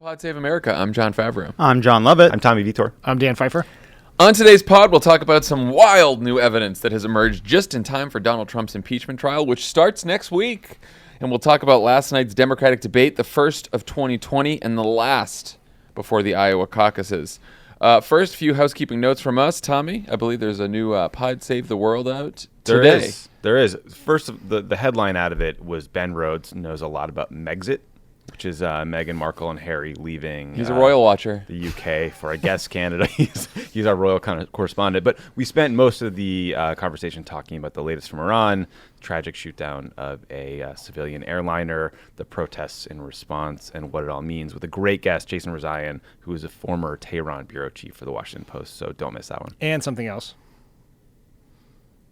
Pod Save America. I'm John Favreau. I'm John Lovett. I'm Tommy Vitor. I'm Dan Pfeiffer. On today's pod, we'll talk about some wild new evidence that has emerged just in time for Donald Trump's impeachment trial, which starts next week. And we'll talk about last night's Democratic debate, the first of 2020 and the last before the Iowa caucuses. First, few housekeeping notes from us. Tommy, I believe there's a new Pod Save the World out today. There is. First, the headline out of it was Ben Rhodes knows a lot about Megxit, which is Meghan Markle and Harry leaving. He's a royal watcher. The UK for, I guess, Canada. He's our royal correspondent. But we spent most of the conversation talking about the latest from Iran, tragic shoot down of a civilian airliner, the protests in response, and what it all means with a great guest, Jason Rezaian, who is a former Tehran bureau chief for the Washington Post. So don't miss that one. And something else.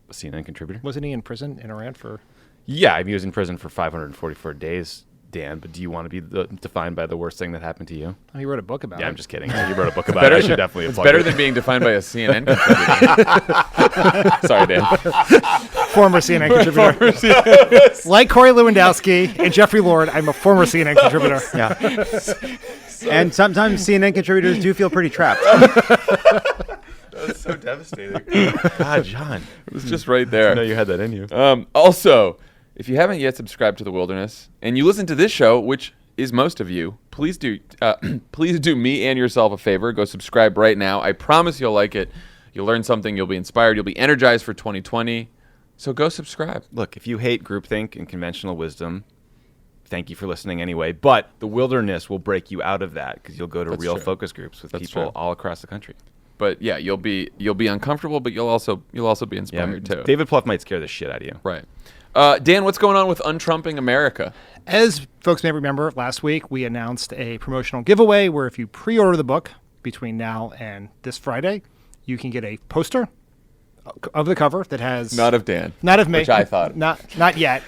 A CNN contributor? Wasn't he in prison in Iran for? Yeah, he was in prison for 544 days. Dan, but do you want to be defined by the worst thing that happened to you? Oh, he wrote a book about it. Yeah, I'm just kidding. He wrote a book about it. I should definitely It's better than being defined by a CNN contributor. Sorry, Dan. Former CNN contributor. Like Corey Lewandowski and Jeffrey Lord, I'm a former CNN contributor. Yeah. And sometimes CNN contributors do feel pretty trapped. That was so devastating. God, John. It was just right there. I know you had that in you. Also, if you haven't yet subscribed to The Wilderness and you listen to this show, which is most of you, please do me and yourself a favor. Go subscribe right now. I promise you'll like it. You'll learn something. You'll be inspired. You'll be energized for 2020. So go subscribe. Look, if you hate groupthink and conventional wisdom, thank you for listening anyway. But The Wilderness will break you out of that because you'll go to real focus groups with people all across the country. But yeah, you'll be uncomfortable, but you'll also be inspired too. David Plouffe might scare the shit out of you. Right. Dan, what's going on with Untrumping America? As folks may remember, last week we announced a promotional giveaway where if you pre-order the book between now and this Friday, you can get a poster of the cover that has Not of Dan. Not of me. Which I thought. Not yet.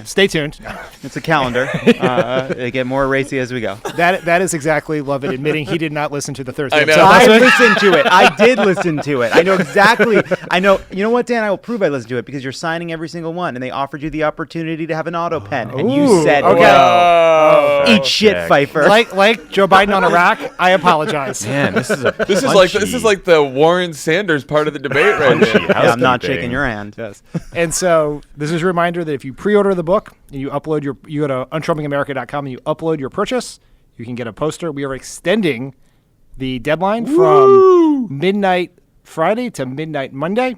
Stay tuned. It's a calendar. They get more racy as we go. That is exactly Lovett admitting he did not listen to the Thursday I know. episode I last week. listened to it. I did listen to it. I know exactly. I know. You know what, Dan? I will prove I listened to it because you're signing every single one, and they offered you the opportunity to have an auto pen, and you said, okay. "No, eat shit, Pfeiffer." Like Joe Biden on Iraq, I apologize. Man, this is like the Warren Sanders part of the debate right now. Yeah, I'm not shaking your hand. Yes. And so this is a reminder that if you pre-order the book and you go to untrumpingamerica.com and you upload your purchase, you can get a poster. We are extending the deadline from midnight Friday to midnight Monday,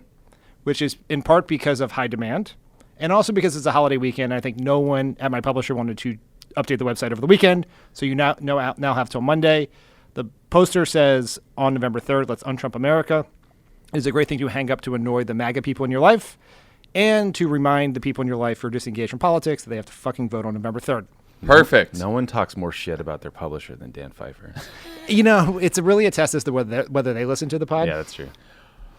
which is in part because of high demand and also because it's a holiday weekend. I think no one at my publisher wanted to update the website over the weekend, so you now have till Monday. The poster says on November 3rd, let's untrump America. Is a great thing to hang up to annoy the MAGA people in your life and to remind the people in your life who are disengaged from politics that they have to fucking vote on November 3rd. Perfect. No one talks more shit about their publisher than Dan Pfeiffer. You know, it's really a test as to whether they listen to the pod. Yeah, that's true.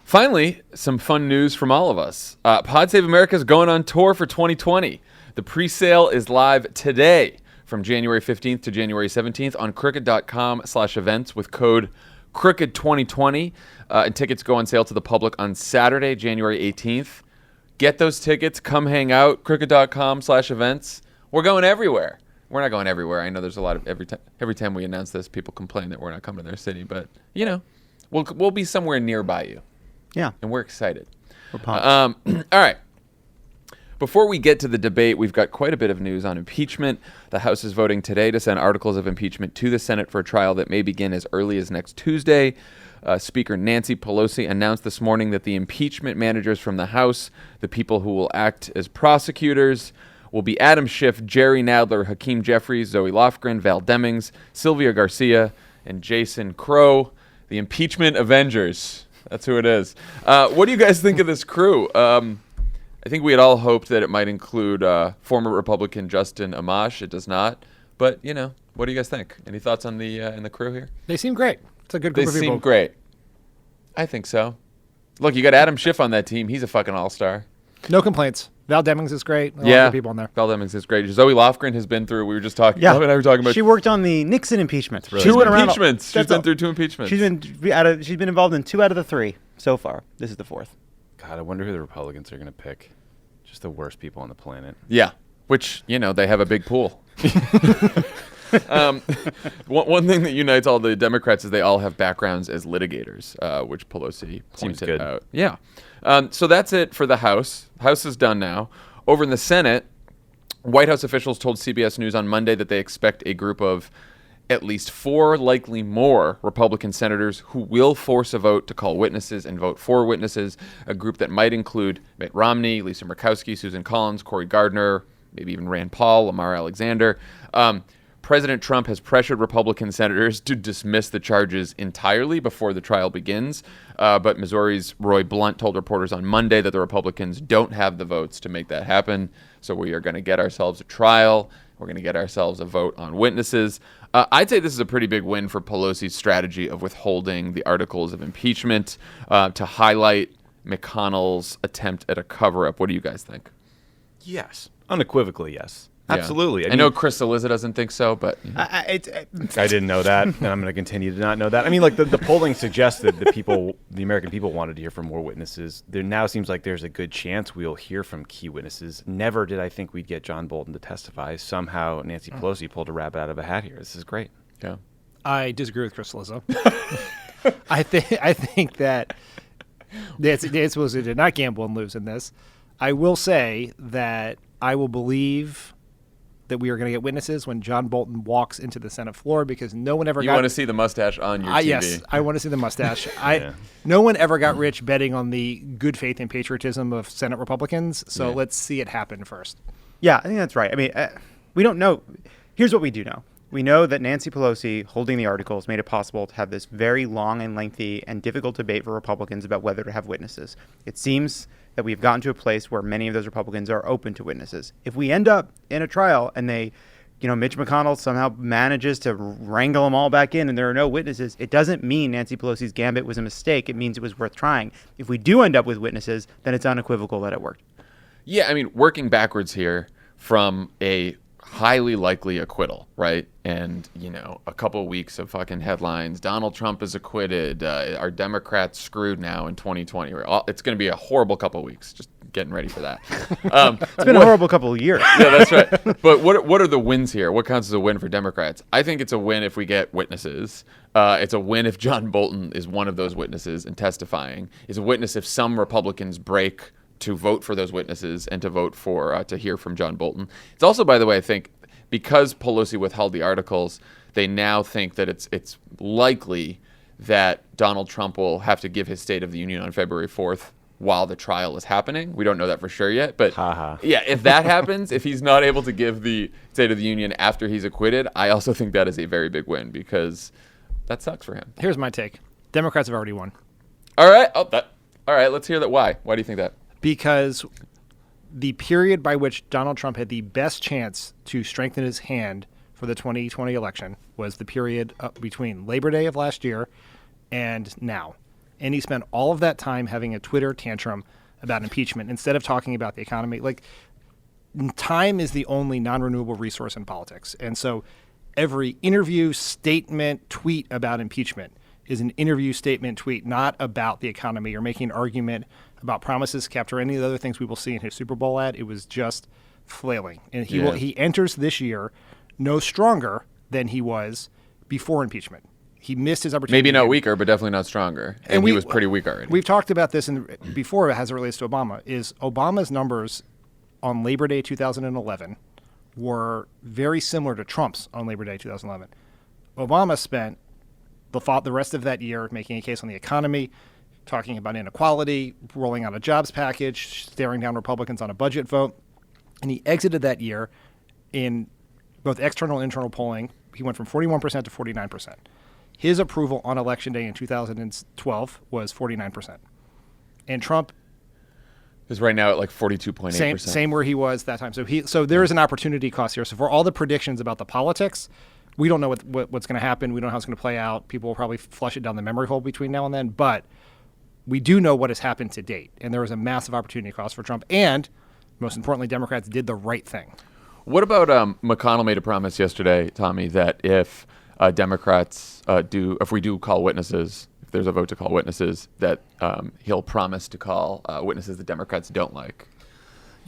Finally, some fun news from all of us. Pod Save America is going on tour for 2020. The pre-sale is live today from January 15th to January 17th on crooked.com/events with code Crooked2020, and tickets go on sale to the public on Saturday, January 18th. Get those tickets. Come hang out. Crooked.com/events. We're going everywhere. We're not going everywhere. I know there's a lot of every time we announce this, people complain that we're not coming to their city, but you know, we'll be somewhere nearby you. Yeah, and we're excited. we're pumped. All right. Before we get to the debate, we've got quite a bit of news on impeachment. The House is voting today to send articles of impeachment to the Senate for a trial that may begin as early as next Tuesday. Speaker Nancy Pelosi announced this morning that the impeachment managers from the House, the people who will act as prosecutors, will be Adam Schiff, Jerry Nadler, Hakeem Jeffries, Zoe Lofgren, Val Demings, Sylvia Garcia, and Jason Crow. The impeachment Avengers. That's who it is. What do you guys think of this crew? I think we had all hoped that it might include former Republican Justin Amash. It does not. But, you know, what do you guys think? Any thoughts on the crew here? They seem great. It's a good group They of people. seem great. I think so. Look, you got Adam Schiff on that team. He's a fucking all-star. No complaints. Val Demings is great. A lot of good people on there. Val Demings is great. Zoe Lofgren has been through. We were just talking. Yeah, Love and I were talking about. She worked on the Nixon impeachment. Really two good. impeachments. She's been through two impeachments. She's been involved in 2 out of the 3 so far. This is the 4th. God, I wonder who the Republicans are going to pick. Just the worst people on the planet. Yeah, which, you know, they have a big pool. One thing that unites all the Democrats is they all have backgrounds as litigators, which Pelosi pointed good. out. Yeah. So that's it for the House. House is done now. Over in the Senate, White House officials told CBS News on Monday that they expect a group of at least 4, likely more, Republican senators who will force a vote to call witnesses and vote for witnesses, a group that might include Mitt Romney, Lisa Murkowski, Susan Collins, Cory Gardner, maybe even Rand Paul, Lamar Alexander. President Trump has pressured Republican senators to dismiss the charges entirely before the trial begins. But Missouri's Roy Blunt told reporters on Monday that the Republicans don't have the votes to make that happen. So we are going to get ourselves a trial. We're going to get ourselves a vote on witnesses. I'd say this is a pretty big win for Pelosi's strategy of withholding the articles of impeachment to highlight McConnell's attempt at a cover-up. What do you guys think? Yes. Unequivocally, yes. Yeah. Absolutely. I know Chris Cillizza doesn't think so, but I didn't know that, and I'm going to continue to not know that. I mean, like the polling suggests that the American people wanted to hear from more witnesses. There now seems like there's a good chance we'll hear from key witnesses. Never did I think we'd get John Bolton to testify. Somehow Nancy Pelosi pulled a rabbit out of a hat here. This is great. yeah. I disagree with Chris Cillizza. I think that Nancy Pelosi did not gamble and lose in this. I will say that I will believe that we are going to get witnesses when John Bolton walks into the Senate floor, because no one ever You want to see the mustache on your TV. Yes, I want to see the mustache. No one ever got rich betting on the good faith and patriotism of Senate Republicans, so let's see it happen first. Yeah, I think that's right. I mean, we don't know. Here's what we do know. We know that Nancy Pelosi holding the articles made it possible to have this very long and lengthy and difficult debate for Republicans about whether to have witnesses. It seems that we've gotten to a place where many of those Republicans are open to witnesses. If we end up in a trial and Mitch McConnell somehow manages to wrangle them all back in and there are no witnesses, it doesn't mean Nancy Pelosi's gambit was a mistake. It means it was worth trying. If we do end up with witnesses, then it's unequivocal that it worked. Yeah, I mean, working backwards here from a highly likely acquittal, right? And, a couple of weeks of fucking headlines. Donald Trump is acquitted. Are Democrats screwed now in 2020? It's going to be a horrible couple of weeks. Just getting ready for that. It's been a horrible couple of years. Yeah, that's right. But what are the wins here? What counts as a win for Democrats? I think it's a win if we get witnesses. It's a win if John Bolton is one of those witnesses and testifying. It's a witness if some Republicans break to vote for those witnesses and to vote for to hear from John Bolton. It's also, by the way, I think because Pelosi withheld the articles, they now think that it's likely that Donald Trump will have to give his State of the Union on February 4th while the trial is happening. We don't know that for sure yet, but yeah, if that happens, if he's not able to give the State of the Union after he's acquitted, I also think that is a very big win because that sucks for him. Here's my take. Democrats have already won. All right. All right. Let's hear that. Why? Why do you think that? Because the period by which Donald Trump had the best chance to strengthen his hand for the 2020 election was the period between Labor Day of last year and now. And he spent all of that time having a Twitter tantrum about impeachment instead of talking about the economy. Like, time is the only non-renewable resource in politics. And so every interview, statement, tweet about impeachment is an interview, statement, tweet, not about the economy or making an argument about promises kept or any of the other things we will see in his Super Bowl ad. It was just flailing. And he enters this year no stronger than he was before impeachment. He missed his opportunity. Maybe not weaker, but definitely not stronger. And he was pretty weak already. We've talked about this before as it relates to Obama, is Obama's numbers on Labor Day 2011 were very similar to Trump's on Labor Day 2011. Obama spent the rest of that year making a case on the economy, talking about inequality, rolling out a jobs package, staring down Republicans on a budget vote. And he exited that year in both external and internal polling. He went from 41% to 49%. His approval on Election Day in 2012 was 49%. And Trump is right now at like 42.8%. Same where he was that time. So there is an opportunity cost here. So for all the predictions about the politics, we don't know what's going to happen. We don't know how it's going to play out. People will probably flush it down the memory hole between now and then. But we do know what has happened to date. And there was a massive opportunity cost for Trump. And most importantly, Democrats did the right thing. What about McConnell made a promise yesterday, Tommy, that if Democrats if we do call witnesses, if there's a vote to call witnesses, that he'll promise to call witnesses that Democrats don't like.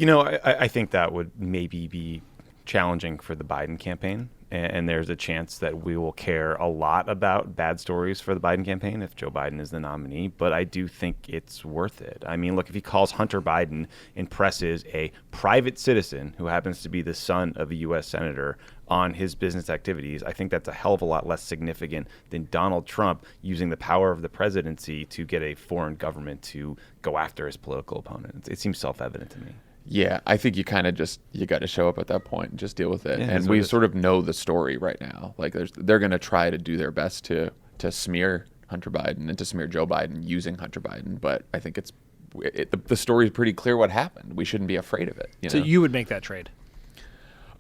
I think that would maybe be challenging for the Biden campaign. And there's a chance that we will care a lot about bad stories for the Biden campaign if Joe Biden is the nominee. But I do think it's worth it. I mean, look, if he calls Hunter Biden and presses a private citizen who happens to be the son of a U.S. senator on his business activities, I think that's a hell of a lot less significant than Donald Trump using the power of the presidency to get a foreign government to go after his political opponent. It seems self-evident to me. Yeah, I think you kind of you got to show up at that point and just deal with it. Yeah, and we sort of know the story right now. Like they're going to try to do their best to smear Hunter Biden and to smear Joe Biden using Hunter Biden. But I think the story is pretty clear what happened. We shouldn't be afraid of it. So you would make that trade?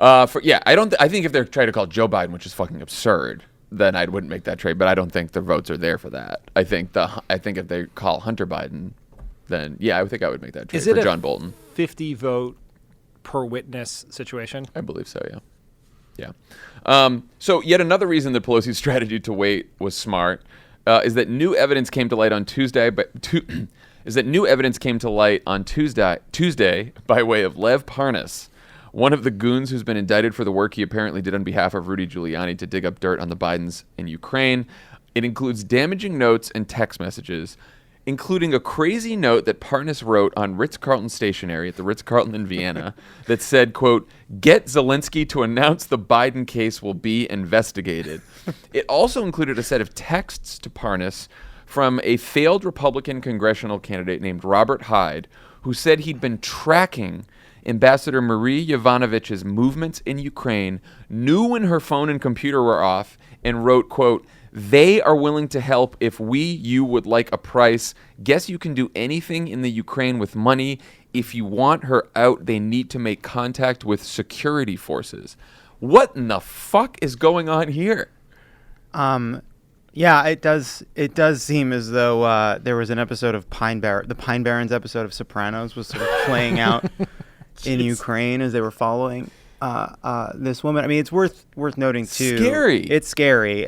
I think if they're trying to call Joe Biden, which is fucking absurd, then I wouldn't make that trade. But I don't think the votes are there for that. I think if they call Hunter Biden, then yeah, I think I would make that trade for John Bolton. 50 vote per witness situation? I believe so, yeah. So yet another reason that Pelosi's strategy to wait was smart is that new evidence came to light on Tuesday. Tuesday by way of Lev Parnas, one of the goons who's been indicted for the work he apparently did on behalf of Rudy Giuliani to dig up dirt on the Bidens in Ukraine. It includes damaging notes and text messages, including a crazy note that Parnas wrote on Ritz-Carlton stationery at the Ritz-Carlton in Vienna that said, quote, "Get Zelensky to announce the Biden case will be investigated." It also included a set of texts to Parnas from a failed Republican congressional candidate named Robert Hyde, who said he'd been tracking Ambassador Marie Yovanovitch's movements in Ukraine, knew when her phone and computer were off, and wrote, quote, "They are willing to help if you would like a price. Guess you can do anything in the Ukraine with money. If you want her out, they need to make contact with security forces." What in the fuck is going on here? Yeah, it does seem as though there was an episode of the Pine Barrens episode of Sopranos was sort of playing out in Ukraine as they were following this woman. I mean, it's worth noting too. Scary. It's scary.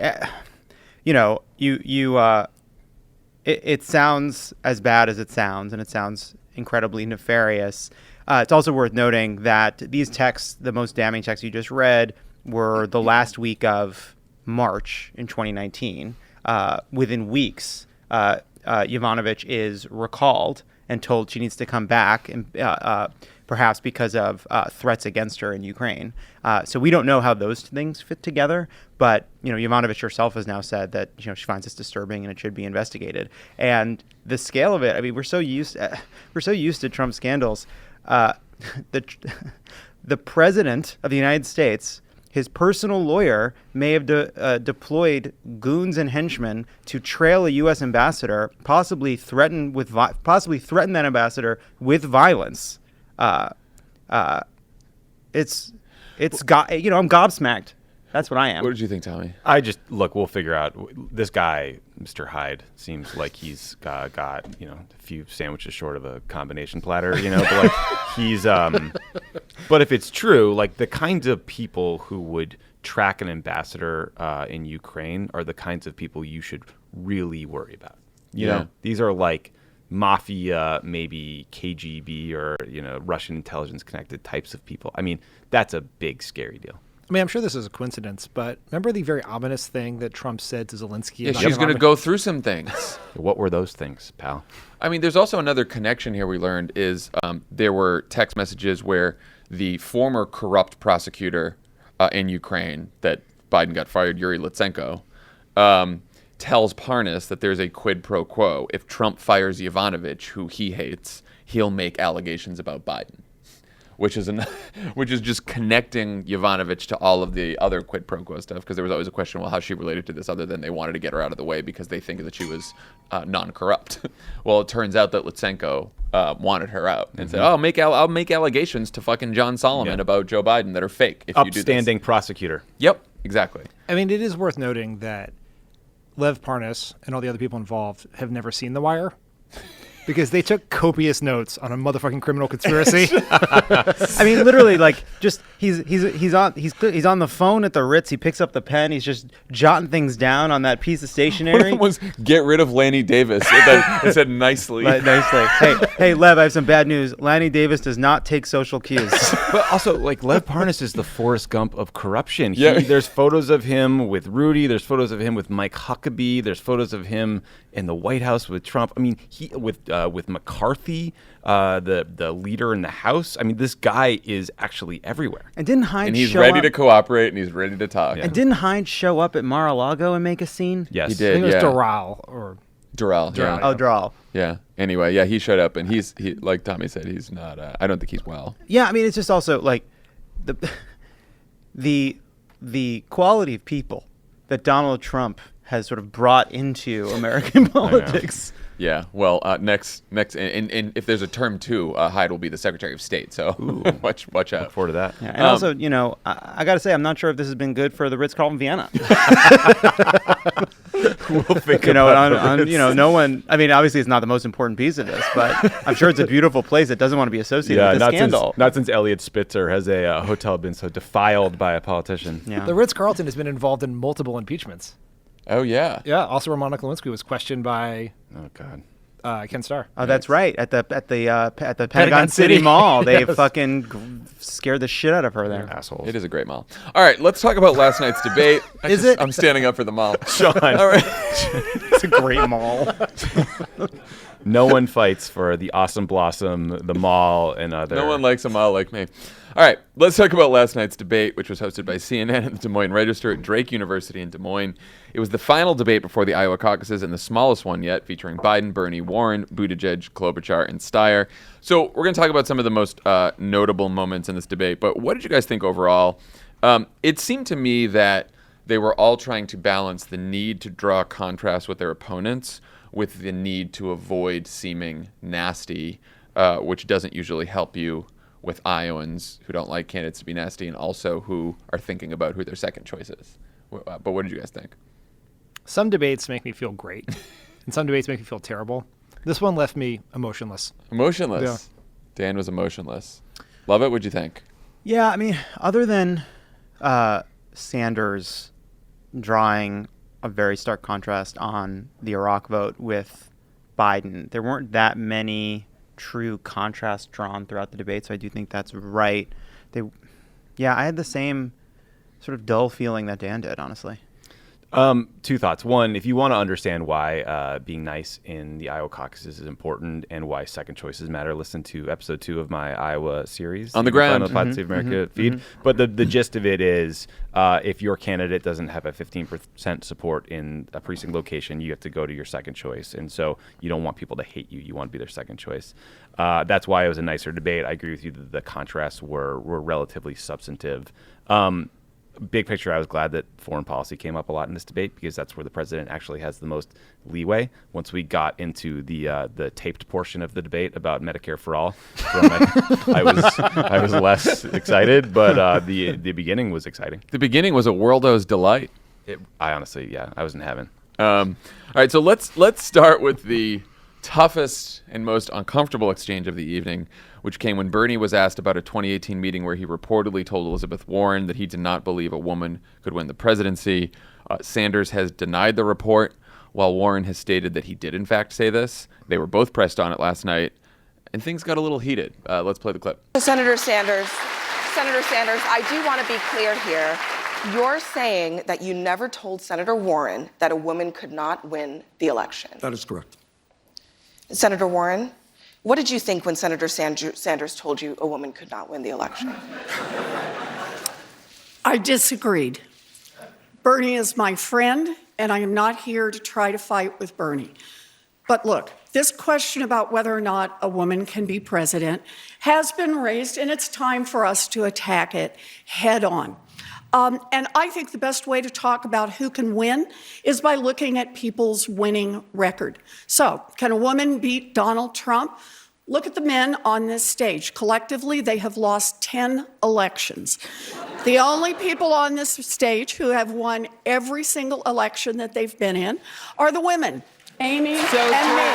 It sounds as bad as it sounds, and it sounds incredibly nefarious. It's also worth noting that these texts, the most damning texts you just read, were the last week of March in 2019. Within weeks, Yovanovitch is recalled and told she needs to come back, and perhaps because of threats against her in Ukraine. So we don't know how those things fit together, but Yovanovitch herself has now said that she finds this disturbing and it should be investigated. And the scale of it, I mean, we're so used to Trump scandals. The president of the United States, his personal lawyer, may have deployed goons and henchmen to trail a U.S. ambassador, possibly threaten that ambassador with violence. I'm gobsmacked. That's what I am. What did you think, Tommy? We'll figure out. This guy, Mr. Hyde, seems like he's got a few sandwiches short of a combination platter, but like he's, but if it's true, like the kinds of people who would track an ambassador in Ukraine are the kinds of people you should really worry about. You know, these are like mafia, maybe KGB or, Russian intelligence connected types of people. I mean, that's a big, scary deal. I mean, I'm sure this is a coincidence, but remember the very ominous thing that Trump said to Zelensky? Yeah, she's going to go through some things. What were those things, pal? I mean, there's also another connection here we learned is there were text messages where the former corrupt prosecutor in Ukraine that Biden got fired, Yuri Lutsenko, tells Parnas that there's a quid pro quo. If Trump fires Yovanovitch, who he hates, he'll make allegations about Biden. Which is just connecting Yovanovitch to all of the other quid pro quo stuff, because there was always a question, well, how's she related to this, other than they wanted to get her out of the way because they think that she was non-corrupt. Well, it turns out that Lutsenko wanted her out and said, I'll make allegations to fucking John Solomon about Joe Biden that are fake if you do this. Upstanding prosecutor. Yep, exactly. I mean, it is worth noting that Lev Parnas and all the other people involved have never seen The Wire. because they took copious notes on a motherfucking criminal conspiracy. I mean, literally, like, just he's on the phone at the Ritz. He picks up the pen. He's just jotting things down on that piece of stationery. One was get rid of Lanny Davis. It said nicely. Hey, Lev, I have some bad news. Lanny Davis does not take social cues. But also, like, Lev Parnas is the Forrest Gump of corruption. Yeah. There's photos of him with Rudy. There's photos of him with Mike Huckabee. There's photos of him in the White House with Trump. I mean, he with McCarthy, the leader in the House. I mean, this guy is actually everywhere. And didn't Hines And he's show ready up? to cooperate, and he's ready to talk. Yeah. And didn't Hines show up at Mar-a-Lago and make a scene? Yes, He I did. think it was Yeah. Doral or Durrell. Yeah. Oh, Drawal. Yeah. Anyway, yeah, he showed up, and he like Tommy said, he's not. I don't think he's well. Yeah, I mean, it's just also like the quality of people that Donald Trump has sort of brought into American politics. Yeah. Well, next, and if there's a term too, Hyde will be the Secretary of State. So watch Look out. forward to that. Yeah, and also, you know, I got to say, I'm not sure if this has been good for the Ritz-Carlton Vienna. We'll think You know, about it. you know, no one. I mean, obviously, it's not the most important piece of this, but I'm sure it's a beautiful place that doesn't want to be associated with a scandal. Not since Elliot Spitzer has a hotel been so defiled by a politician. Yeah. the Ritz-Carlton has been involved in multiple impeachments. Oh yeah. Yeah, also Monica Lewinsky was questioned by Oh God. Ken Starr. Oh, that's right. At the Pentagon City City. Mall, they Yes. fucking scared the shit out of her there. Assholes. It is a great mall. All right, let's talk about last night's debate. Is it? I'm standing up for the mall. Sean. All right. It's a great mall. No one fights for the Awesome Blossom, the mall, and other. No one likes a mall like me. All right, let's talk about last night's debate, which was hosted by CNN and the Des Moines Register at Drake University in Des Moines. It was the final debate before the Iowa caucuses and the smallest one yet, featuring Biden, Bernie, Warren, Buttigieg, Klobuchar, and Steyer. So we're going to talk about some of the most notable moments in this debate. But what did you guys think overall? It seemed to me that they were all trying to balance the need to draw contrast with their opponents with the need to avoid seeming nasty, which doesn't usually help you with Iowans who don't like candidates to be nasty and also who are thinking about who their second choice is. But what did you guys think? Some debates make me feel great, and some debates make me feel terrible. This one left me emotionless. Emotionless. Yeah. Dan was emotionless. Lovett, what'd you think? Yeah, I mean, other than Sanders drawing a very stark contrast on the Iraq vote with Biden, there weren't that many true contrasts drawn throughout the debate, so I do think that's right. I had the same sort of dull feeling that Dan did, honestly. Two thoughts. One, if you want to understand why being nice in the Iowa caucuses is important and why second choices matter, listen to episode 2 of my Iowa series. On the You can find ground. on the Pod Save America feed. But the gist of it is if your candidate doesn't have a 15% support in a precinct location, you have to go to your second choice. And so you don't want people to hate you. You want to be their second choice. That's why it was a nicer debate. I agree with you that the contrasts were relatively substantive. Big picture, I was glad that foreign policy came up a lot in this debate because that's where the president actually has the most leeway. Once we got into the taped portion of the debate about Medicare for all, I was less excited, but the beginning was exciting. The beginning was a worldo's delight. I honestly, I was in heaven. All right, so let's start with the toughest and most uncomfortable exchange of the evening, which came when Bernie was asked about a 2018 meeting where he reportedly told Elizabeth Warren that he did not believe a woman could win the presidency. Sanders has denied the report, while Warren has stated that he did in fact say this. They were both pressed on it last night, and things got a little heated. Let's play the clip. Senator Sanders, I do want to be clear here. You're saying that you never told Senator Warren that a woman could not win the election. That is correct. Senator Warren, what did you think when Senator Sanders told you a woman could not win the election? I disagreed. Bernie is my friend, and I am not here to try to fight with Bernie. But look, this question about whether or not a woman can be president has been raised, and it's time for us to attack it head on. And I think the best way to talk about who can win is by looking at people's winning record. So, can a woman beat Donald Trump? Look at the men on this stage. Collectively, they have lost 10 elections. The only people on this stage who have won every single election that they've been in are the women, Amy and me.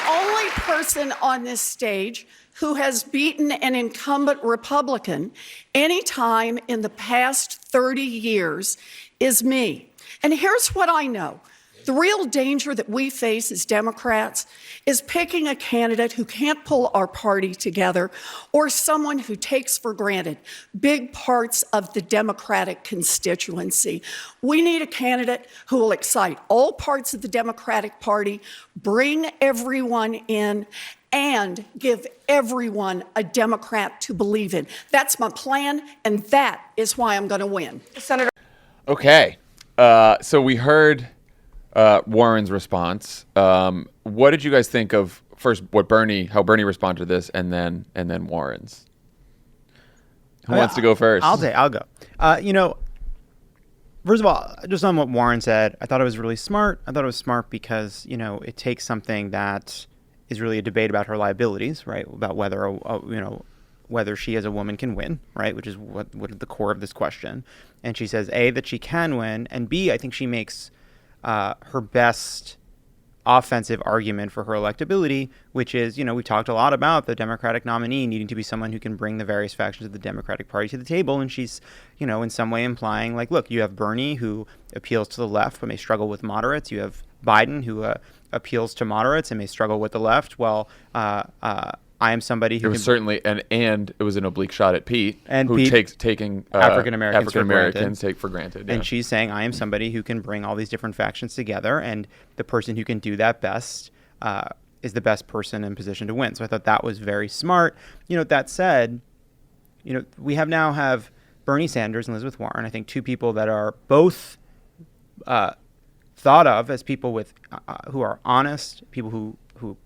only person on this stage who has beaten an incumbent Republican any time in the past 30 years is me. And here's what I know. The real danger that we face as Democrats is picking a candidate who can't pull our party together or someone who takes for granted big parts of the Democratic constituency. We need a candidate who will excite all parts of the Democratic Party, bring everyone in, and give everyone a Democrat to believe in. That's my plan, and that is why I'm going to win. Senator. Okay. So we heard Warren's response. What did you guys think of first how Bernie responded to this, and then Warren's? Who wants to go first? I'll go. First of all, just on what Warren said, I thought it was really smart. I thought it was smart because, it takes something that is really a debate about her liabilities, right? About whether, whether she as a woman can win, right? Which is what is the core of this question. And she says, A, that she can win, and B, I think she makes her best offensive argument for her electability, which is, we talked a lot about the Democratic nominee needing to be someone who can bring the various factions of the Democratic Party to the table. And she's, in some way implying, like, look, you have Bernie, who appeals to the left but may struggle with moderates. You have Biden, who appeals to moderates and may struggle with the left. Well, I am somebody who it was certainly and it was an oblique shot at Pete, and who Pete, taking African Americans take for granted. And she's saying, I am somebody who can bring all these different factions together, and the person who can do that best is the best person in position to win. So I thought that was very smart. That said, we now have Bernie Sanders and Elizabeth Warren. I think two people that are both thought of as people with who are honest, people who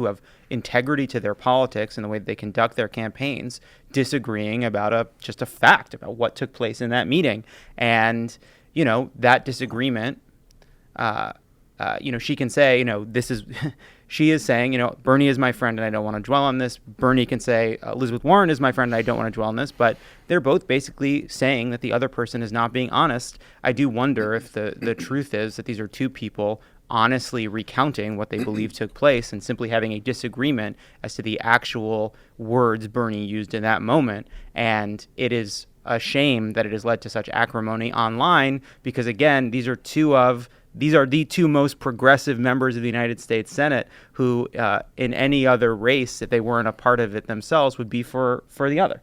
have integrity to their politics and the way that they conduct their campaigns, disagreeing about just a fact about what took place in that meeting. And, that disagreement, she can say, this is, she is saying, Bernie is my friend and I don't want to dwell on this. Bernie can say, Elizabeth Warren is my friend and I don't want to dwell on this. But they're both basically saying that the other person is not being honest. I do wonder if the truth is that these are two people honestly recounting what they believe took place and simply having a disagreement as to the actual words Bernie used in that moment. And it is a shame that it has led to such acrimony online because, again, these are the two most progressive members of the United States Senate who, in any other race, if they weren't a part of it themselves, would be for the other.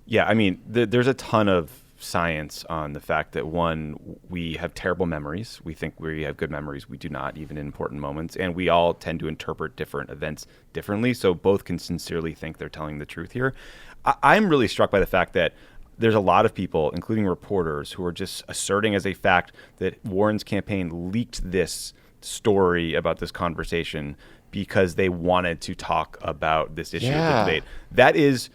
Yeah, I mean, there's a ton of science on the fact that, one, we have terrible memories. We think we have good memories. We do not, even in important moments. And we all tend to interpret different events differently. So both can sincerely think they're telling the truth here. I'm really struck by the fact that there's a lot of people, including reporters, who are just asserting as a fact that Warren's campaign leaked this story about this conversation because they wanted to talk about this issue of the debate. That is,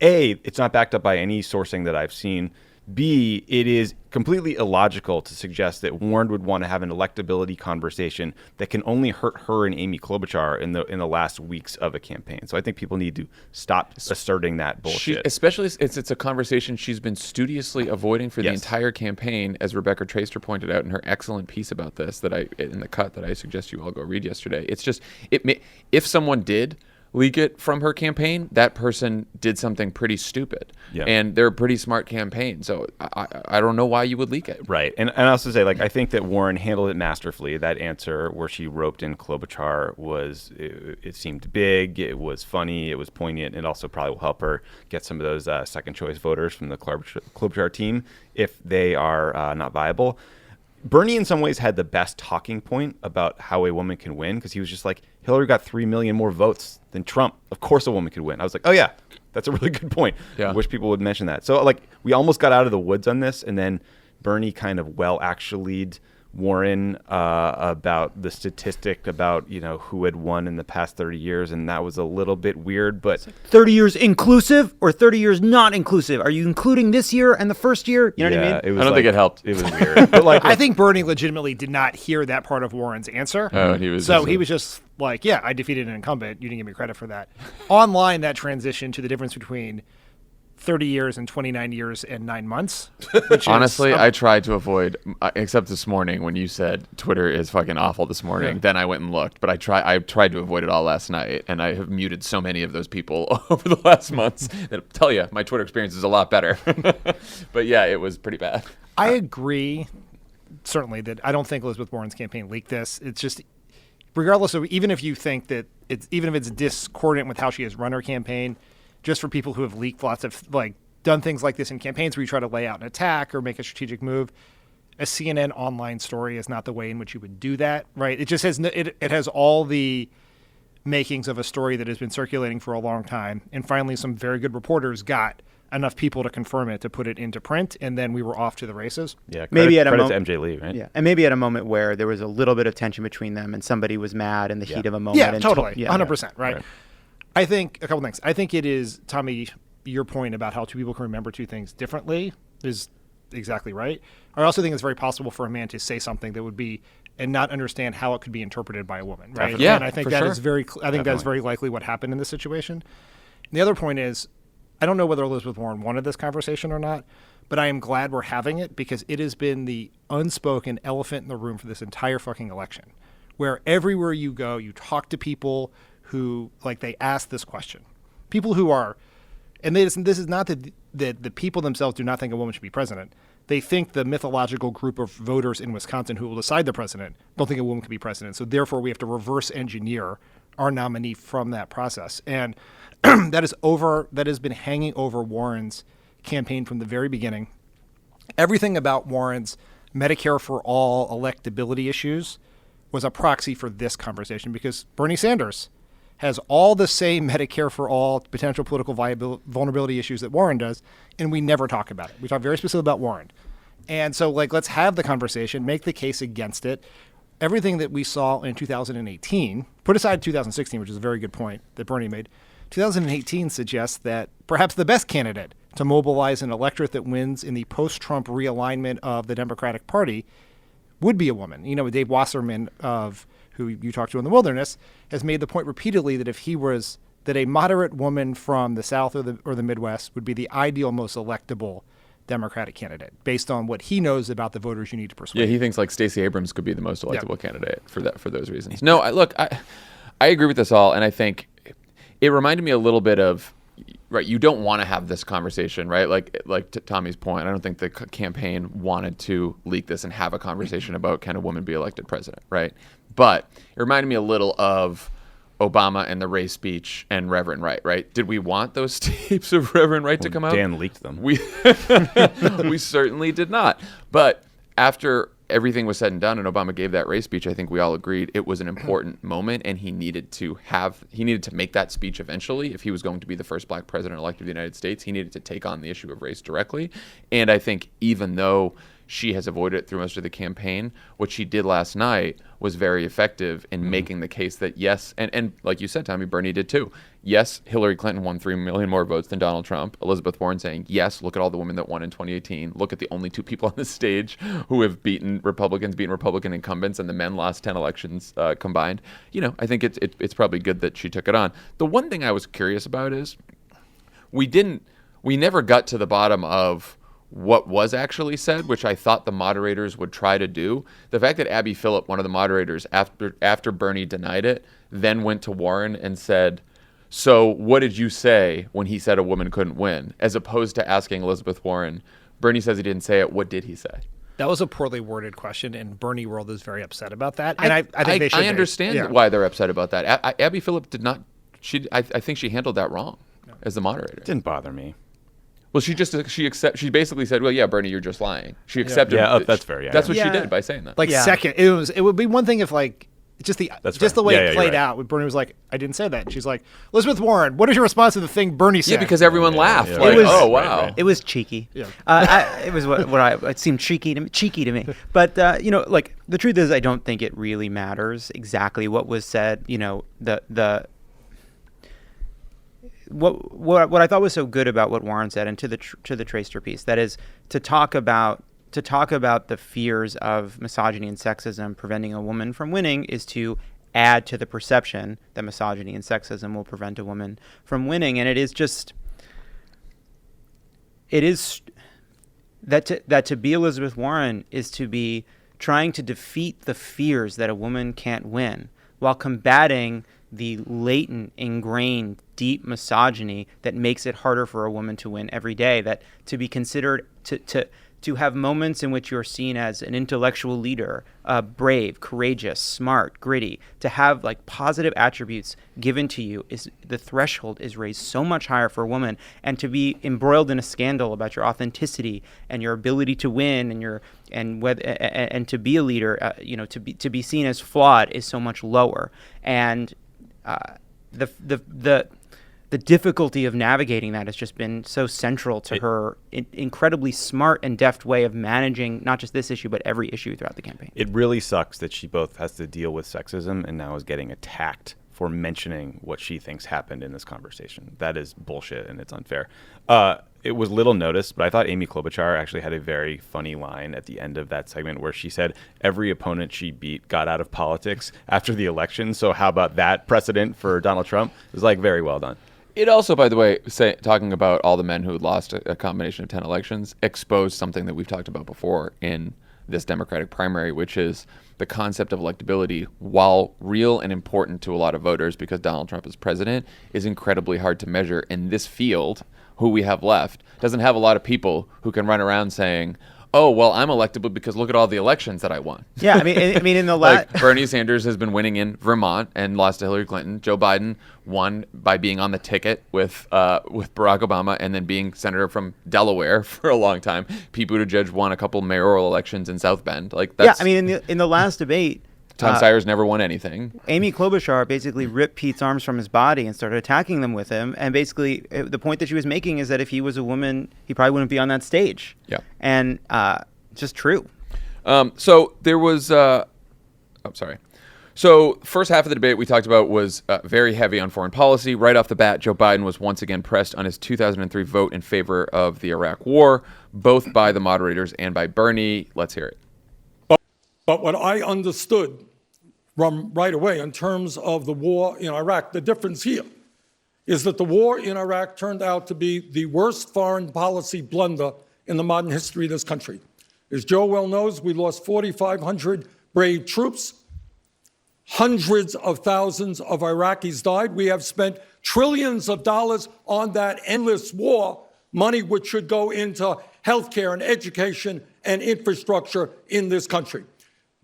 A, it's not backed up by any sourcing that I've seen. B, it is completely illogical to suggest that Warren would want to have an electability conversation that can only hurt her and Amy Klobuchar in the last weeks of a campaign. So I think people need to stop asserting that bullshit. Especially it's a conversation she's been studiously avoiding for the entire campaign, as Rebecca Traister pointed out in her excellent piece about this in the cut that I suggest you all go read yesterday. It's just if someone did leak it from her campaign, that person did something pretty stupid. Yeah. And they're a pretty smart campaign. So I don't know why you would leak it. Right. And I also say, I think that Warren handled it masterfully. That answer where she roped in Klobuchar it seemed big, it was funny, it was poignant. It also probably will help her get some of those second choice voters from the Klobuchar team if they are not viable. Bernie in some ways had the best talking point about how a woman can win, because he was just like, Hillary got 3 million more votes than Trump. Of course a woman could win. I was like, oh yeah, that's a really good point. Yeah. I wish people would mention that. So we almost got out of the woods on this, and then Bernie kind of actually'd Warren about the statistic about who had won in the past 30 years, and that was a little bit weird. But 30 years inclusive or 30 years not inclusive? Are you including this year and the first year? You know what I mean? I don't think it helped. It was weird. But I think Bernie legitimately did not hear that part of Warren's answer. Oh, he was just like, yeah, I defeated an incumbent. You didn't give me credit for that. Online, that transition to the difference between 30 years and 29 years and 9 months. Which Honestly, is, I tried to avoid, except this morning when you said Twitter is fucking awful this morning. Yeah. Then I went and looked, but I tried to avoid it all last night, and I have muted so many of those people over the last months that tell you my Twitter experience is a lot better. But yeah, it was pretty bad. I agree, certainly, that I don't think Elizabeth Warren's campaign leaked this. It's just, regardless of, even if you think that even if it's discordant with how she has run her campaign, just for people who have leaked lots of, done things like this in campaigns where you try to lay out an attack or make a strategic move, a CNN online story is not the way in which you would do that, right? It just has, it has all the makings of a story that has been circulating for a long time. And finally, some very good reporters got enough people to confirm it, to put it into print, and then we were off to the races. Yeah, Maybe at a credit to moment, MJ Lee, right? Yeah, and maybe at a moment where there was a little bit of tension between them, and somebody was mad in the heat of a moment. Yeah, and totally, yeah, 100%, right? Right. I think a couple things. I think it is, Tommy, your point about how two people can remember two things differently is exactly right. I also think it's very possible for a man to say something that would be and not understand how it could be interpreted by a woman, right? Definitely. Yeah, and I think for that sure. is very. I think that's very likely what happened in this situation. And the other point is, I don't know whether Elizabeth Warren wanted this conversation or not, but I am glad we're having it because it has been the unspoken elephant in the room for this entire fucking election, where everywhere you go, you talk to people who, they ask this question. People who are, and this is not that the people themselves do not think a woman should be president. They think the mythological group of voters in Wisconsin who will decide the president don't think a woman can be president. So therefore, we have to reverse engineer our nominee from that process. And that has been hanging over Warren's campaign from the very beginning. Everything about Warren's Medicare for all electability issues was a proxy for this conversation because Bernie Sanders has all the same Medicare for all potential political vulnerability issues that Warren does, and we never talk about it. We talk very specifically about Warren. And so, let's have the conversation, make the case against it. Everything that we saw in 2018, put aside 2016, which is a very good point that Bernie made, 2018 suggests that perhaps the best candidate to mobilize an electorate that wins in the post-Trump realignment of the Democratic Party would be a woman. Dave Wasserman, who you talked to in the Wilderness, has made the point repeatedly that a moderate woman from the South or the Midwest would be the ideal, most electable Democratic candidate based on what he knows about the voters you need to persuade. Yeah, he thinks Stacey Abrams could be the most electable candidate for those reasons. No, I agree with this all, and I think it reminded me a little bit of, right, you don't want to have this conversation, right? Like to Tommy's point, I don't think the campaign wanted to leak this and have a conversation about can a woman be elected president, right? But it reminded me a little of Obama and the Ray speech and Reverend Wright, right? Did we want those tapes of Reverend Wright to come out? Dan leaked them. We certainly did not. But after everything was said and done and Obama gave that Ray speech, I think we all agreed it was an important moment and he needed to make that speech eventually. If he was going to be the first black president elected of the United States, he needed to take on the issue of race directly. And I think even though she has avoided it through most of the campaign, what she did last night was very effective in making the case that yes, and like you said, Tommy, Bernie did too. Yes, Hillary Clinton won 3 million more votes than Donald Trump. Elizabeth Warren saying, yes, look at all the women that won in 2018. Look at the only two people on the stage who have beaten Republican incumbents, and the men lost 10 elections combined. I think it's probably good that she took it on. The one thing I was curious about is we never got to the bottom of what was actually said, which I thought the moderators would try to do. The fact that Abby Phillip, one of the moderators, after Bernie denied it, then went to Warren and said, so what did you say when he said a woman couldn't win? As opposed to asking Elizabeth Warren, Bernie says he didn't say it, what did he say? That was a poorly worded question, and Bernie World is very upset about that. And I think they should. I understand why they're upset about that. Abby Phillip did not. I think she handled that wrong as the moderator. It didn't bother me. Well, she basically said, well, yeah, Bernie, you're just lying. She accepted. Yeah, that's fair. Yeah, that's what she did by saying that. Second, it would be one thing if just the way it played out when Bernie was like, I didn't say that. And she's like, Elizabeth Warren, what is your response to the thing Bernie said? Yeah, because everyone laughed. Yeah, like, was- oh, wow. It was cheeky. Yeah. It was it seemed cheeky to me. But the truth is, I don't think it really matters exactly what was said. What I thought was so good about what Warren said, and to the Tracer piece, that is to talk about the fears of misogyny and sexism preventing a woman from winning, is to add to the perception that misogyny and sexism will prevent a woman from winning. And it is just, it is that to be Elizabeth Warren is to be trying to defeat the fears that a woman can't win while combating the latent, ingrained, deep misogyny that makes it harder for a woman to win every day. That to be considered to have moments in which you're seen as an intellectual leader, brave, courageous, smart, gritty, to have like positive attributes given to you, is the threshold is raised so much higher for a woman. And to be embroiled in a scandal about your authenticity and your ability to win and to be a leader, to be seen as flawed is so much lower. And the difficulty of navigating that has just been so central to her incredibly smart and deft way of managing not just this issue, but every issue throughout the campaign. It really sucks that she both has to deal with sexism and now is getting attacked for mentioning what she thinks happened in this conversation. That is bullshit and it's unfair. It was little noticed, but I thought Amy Klobuchar actually had a very funny line at the end of that segment where she said every opponent she beat got out of politics after the election. So how about that precedent for Donald Trump? It was like very well done. It also, by the way, talking about all the men who had lost a combination of 10 elections, exposed something that we've talked about before in this Democratic primary, which is the concept of electability, while real and important to a lot of voters because Donald Trump is president, is incredibly hard to measure. In this field, who we have left doesn't have a lot of people who can run around saying, oh, well, I'm electable because look at all the elections that I won. Yeah, I mean, in the like Bernie Sanders has been winning in Vermont and lost to Hillary Clinton. Joe Biden won by being on the ticket with Barack Obama and then being senator from Delaware for a long time. Pete Buttigieg won a couple mayoral elections in South Bend. Like that's, yeah, I mean, in the last debate, Tom Steyer's never won anything. Amy Klobuchar basically ripped Pete's arms from his body and started attacking them with him. And basically, the point that she was making is that if he was a woman, he probably wouldn't be on that stage. Yeah. And just true. So there was, So first half of the debate we talked about was very heavy on foreign policy. Right off the bat, Joe Biden was once again pressed on his 2003 vote in favor of the Iraq War, both by the moderators and by Bernie. Let's hear it. But what I understood from right away in terms of the war in Iraq, the difference here is that the war in Iraq turned out to be the worst foreign policy blunder in the modern history of this country. As Joe well knows, we lost 4,500 brave troops. Hundreds of thousands of Iraqis died. We have spent trillions of dollars on that endless war, money which should go into healthcare and education and infrastructure in this country.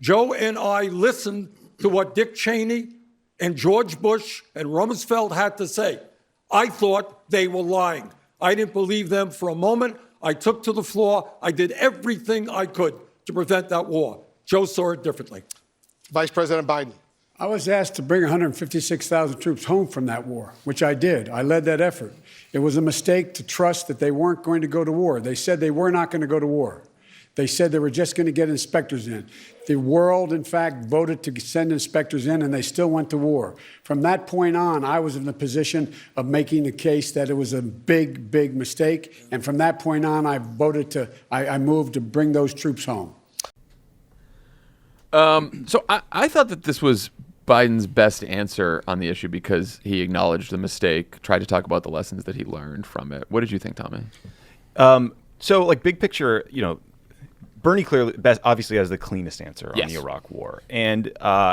Joe and I listened to what Dick Cheney and George Bush and Rumsfeld had to say. I thought they were lying. I didn't believe them for a moment. I took to the floor. I did everything I could to prevent that war. Joe saw it differently. Vice President Biden. I was asked to bring 156,000 troops home from that war, which I did. I led that effort. It was a mistake to trust that they weren't going to go to war. They said they were not going to go to war. They said they were just going to get inspectors in. The world, in fact, voted to send inspectors in, and they still went to war. From that point on, I was in the position of making the case that it was a big, big mistake. And from that point on, I moved to bring those troops home. So I thought that this was Biden's best answer on the issue because he acknowledged the mistake, tried to talk about the lessons that he learned from it. What did you think, Tommy? So, like, big picture, Bernie clearly, obviously has the cleanest answer on the Iraq War. And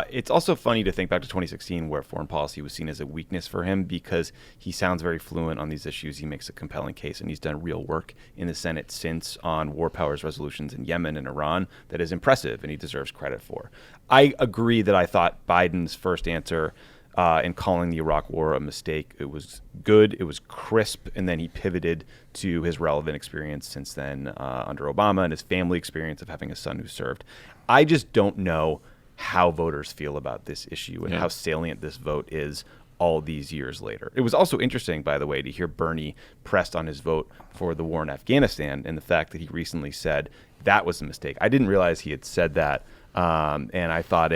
it's also funny to think back to 2016 where foreign policy was seen as a weakness for him because he sounds very fluent on these issues. He makes a compelling case, and he's done real work in the Senate since on war powers resolutions in Yemen and Iran that is impressive, and he deserves credit for. I agree that I thought Biden's first answer in calling the Iraq War a mistake, it was good, it was crisp, and then he pivoted to his relevant experience since then under Obama and his family experience of having a son who served. I just don't know how voters feel about this issue and how salient this vote is all these years later. It was also interesting, by the way, to hear Bernie pressed on his vote for the war in Afghanistan and the fact that he recently said that was a mistake. I didn't realize he had said that. And I thought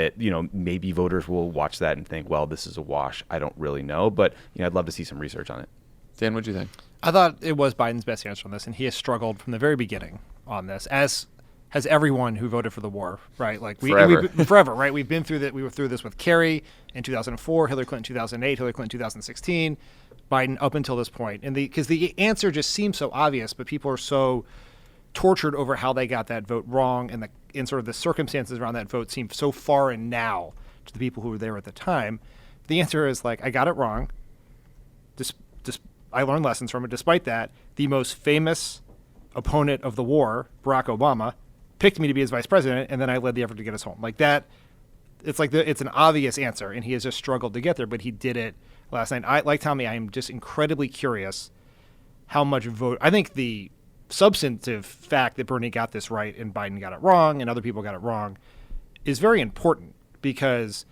maybe voters will watch that and think, well, this is a wash. I don't really know. But, I'd love to see some research on it. Dan, what do you think? I thought it was Biden's best answer on this, and he has struggled from the very beginning on this, as has everyone who voted for the war, right? Like Forever. forever, right? We've been through that. We were through this with Kerry in 2004, Hillary Clinton 2008, Hillary Clinton 2016, Biden up until this point. And because the answer just seems so obvious, but people are so tortured over how they got that vote wrong, and sort of the circumstances around that vote seem so foreign now to the people who were there at the time. The answer is like, I got it wrong. I learned lessons from it. Despite that, the most famous opponent of the war, Barack Obama, picked me to be his vice president, and then I led the effort to get us home. Like that, it's an obvious answer, and he has just struggled to get there, but he did it last night. Like Tommy, I am just incredibly curious how much vote. I think the substantive fact that Bernie got this right and Biden got it wrong and other people got it wrong is very important, because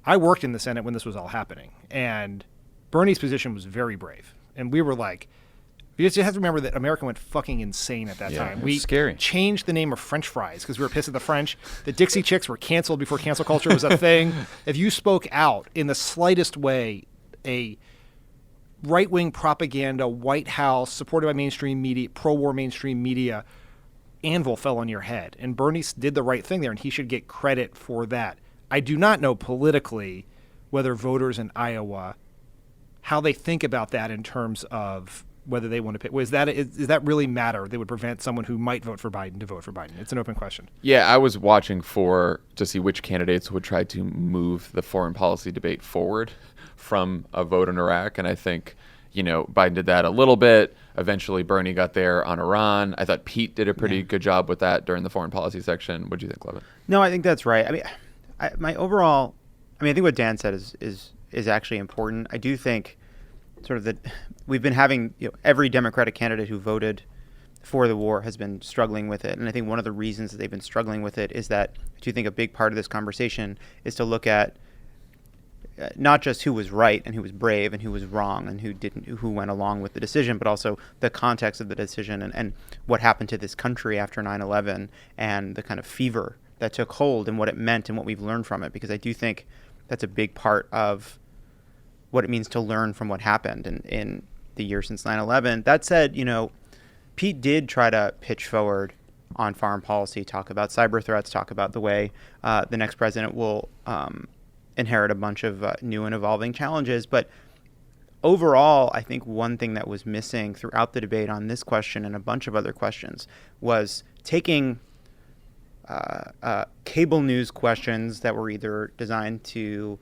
I worked in the Senate when this was all happening, and Bernie's position was very brave. And we were like, you just have to remember that America went fucking insane at that time. We scary. changed the name of French fries because we were pissed at the French. The Dixie Chicks were canceled before cancel culture was a thing. If you spoke out in the slightest way, a right-wing propaganda, White House, supported by mainstream media, pro-war mainstream media, anvil fell on your head. And Bernie did the right thing there, and he should get credit for that. I do not know politically whether voters in Iowa, how they think about that in terms of whether they want to pick. Does that really matter? They would prevent someone who might vote for Biden to vote for Biden. It's an open question. Yeah, I was watching to see which candidates would try to move the foreign policy debate forward from a vote in Iraq. And I think, Biden did that a little bit. Eventually, Bernie got there on Iran. I thought Pete did a pretty good job with that during the foreign policy section. What do you think, Lovett? No, I think that's right. I mean, I think what Dan said is actually important. I do think sort of that we've been having, every Democratic candidate who voted for the war has been struggling with it. And I think one of the reasons that they've been struggling with it is that I do think a big part of this conversation is to look at not just who was right and who was brave and who was wrong and who went along with the decision, but also the context of the decision and what happened to this country after 9/11 and the kind of fever that took hold and what it meant and what we've learned from it. Because I do think that's a big part of what it means to learn from what happened in the year since 9/11. That said, Pete did try to pitch forward on foreign policy, talk about cyber threats, talk about the way the next president will inherit a bunch of new and evolving challenges. But overall, I think one thing that was missing throughout the debate on this question and a bunch of other questions was taking cable news questions that were either designed to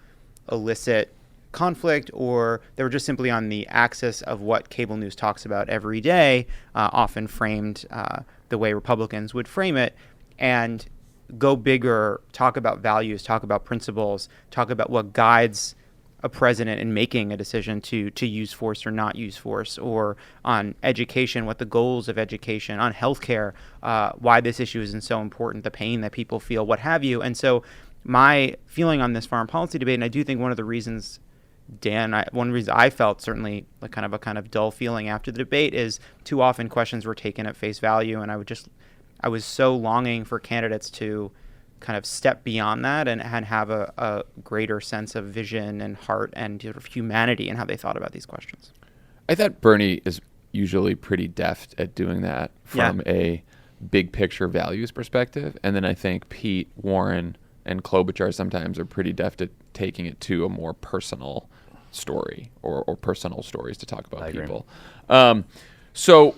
elicit conflict or they were just simply on the axis of what cable news talks about every day, often framed the way Republicans would frame it, and go bigger, talk about values, talk about principles, talk about what guides a president in making a decision to use force or not use force, or on education, what the goals of education, on healthcare, why this issue isn't so important, the pain that people feel, what have you. And so my feeling on this foreign policy debate, and I do think one of the reasons, Dan, one reason I felt certainly like kind of dull feeling after the debate is too often questions were taken at face value, and I was so longing for candidates to kind of step beyond that and have a greater sense of vision and heart and sort of humanity in how they thought about these questions. I thought Bernie is usually pretty deft at doing that from a big picture values perspective, and then I think Pete, Warren, and Klobuchar sometimes are pretty deft at taking it to a more personal story or personal stories to talk about people. So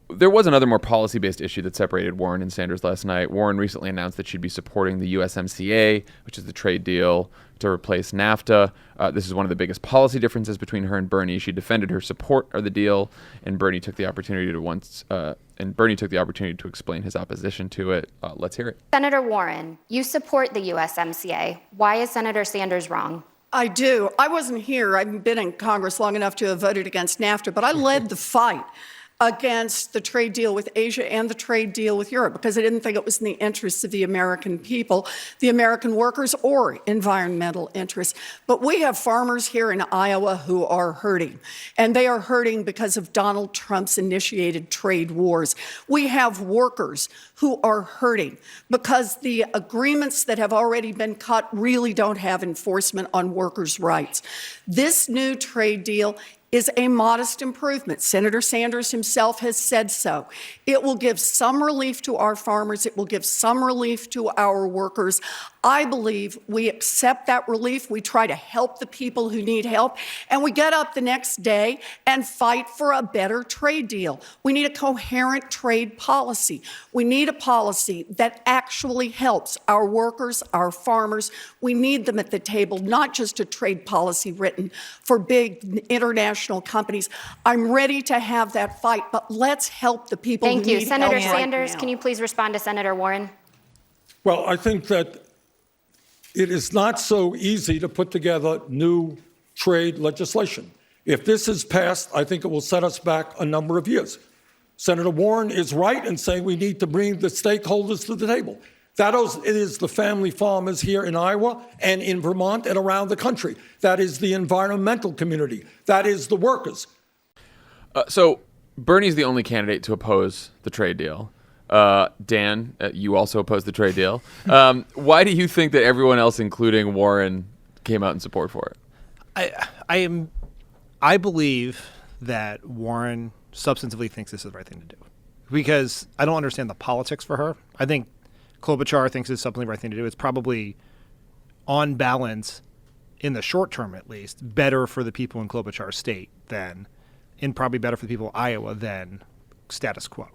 there was another more policy-based issue that separated Warren and Sanders last night. Warren recently announced that she'd be supporting the USMCA, which is the trade deal to replace NAFTA. This is one of the biggest policy differences between her and Bernie. She defended her support of the deal, and Bernie took the opportunity to explain his opposition to it. Let's hear it. Senator Warren, you support the USMCA. Why is Senator Sanders wrong? I do. I wasn't here. I haven't been in Congress long enough to have voted against NAFTA, but I led the fight against the trade deal with Asia and the trade deal with Europe because I didn't think it was in the interests of the American people, the American workers, or environmental interests. But we have farmers here in Iowa who are hurting, and they are hurting because of Donald Trump's initiated trade wars. We have workers who are hurting because the agreements that have already been cut really don't have enforcement on workers' rights. This new trade deal is a modest improvement. Senator Sanders himself has said so. It will give some relief to our farmers. It will give some relief to our workers. I believe we accept that relief. We try to help the people who need help, and we get up the next day and fight for a better trade deal. We need a coherent trade policy. We need a policy that actually helps our workers, our farmers. We need them at the table, not just a trade policy written for big international companies. I'm ready to have that fight, but let's help the people who Thank you. need Senator help right Sanders, now. can you please respond to Senator Warren? Well, I think that it is not so easy to put together new trade legislation. If this is passed, I think it will set us back a number of years. Senator Warren is right in saying we need to bring the stakeholders to the table. It is the family farmers here in Iowa and in Vermont and around the country. That is the environmental community. That is the workers. So Bernie's the only candidate to oppose the trade deal. Dan, you also oppose the trade deal. Why do you think that everyone else, including Warren, came out in support for it? I believe that Warren substantively thinks this is the right thing to do, because I don't understand the politics for her. I think Klobuchar thinks it's something the right thing to do. It's probably, on balance, in the short term at least, better for the people in Klobuchar's state and probably better for the people of Iowa than status quo.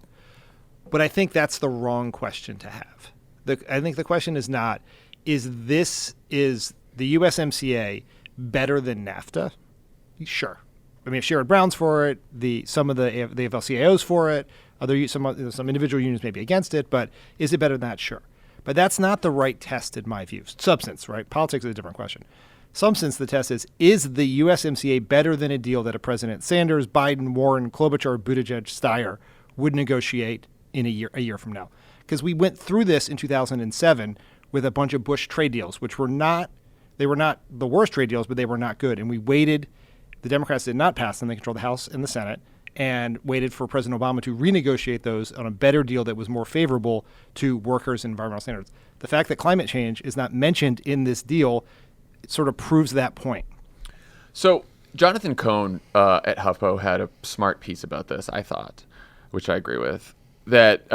But I think that's the wrong question to have. I think the question is not, is the USMCA better than NAFTA? Sure. I mean, if Sherrod Brown's for it, some of the AFL-CIO's for it, some individual unions may be against it, but is it better than that? Sure. But that's not the right test in my view. Substance, right? Politics is a different question. Substance, the test is the USMCA better than a deal that a President Sanders, Biden, Warren, Klobuchar, Buttigieg, Steyer would negotiate in a year from now? Because we went through this in 2007 with a bunch of Bush trade deals, which were not the worst trade deals, but they were not good. And we waited. The Democrats did not pass them. They controlled the House and the Senate, and waited for President Obama to renegotiate those on a better deal that was more favorable to workers and environmental standards. The fact that climate change is not mentioned in this deal, it sort of proves that point. So Jonathan Cohn at HuffPo had a smart piece about this, I thought, which I agree with, that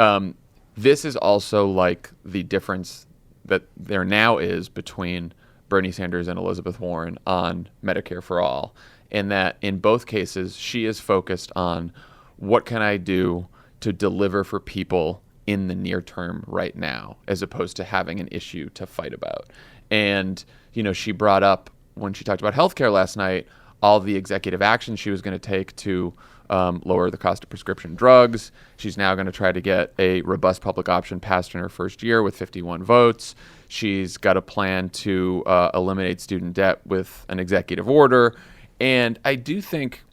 this is also like the difference that there now is between Bernie Sanders and Elizabeth Warren on Medicare for All, in that in both cases she is focused on what can I do to deliver for people in the near term right now, as opposed to having an issue to fight about. And, she brought up, when she talked about healthcare last night, all the executive action she was going to take to lower the cost of prescription drugs. She's now going to try to get a robust public option passed in her first year with 51 votes. She's got a plan to eliminate student debt with an executive order. And I do think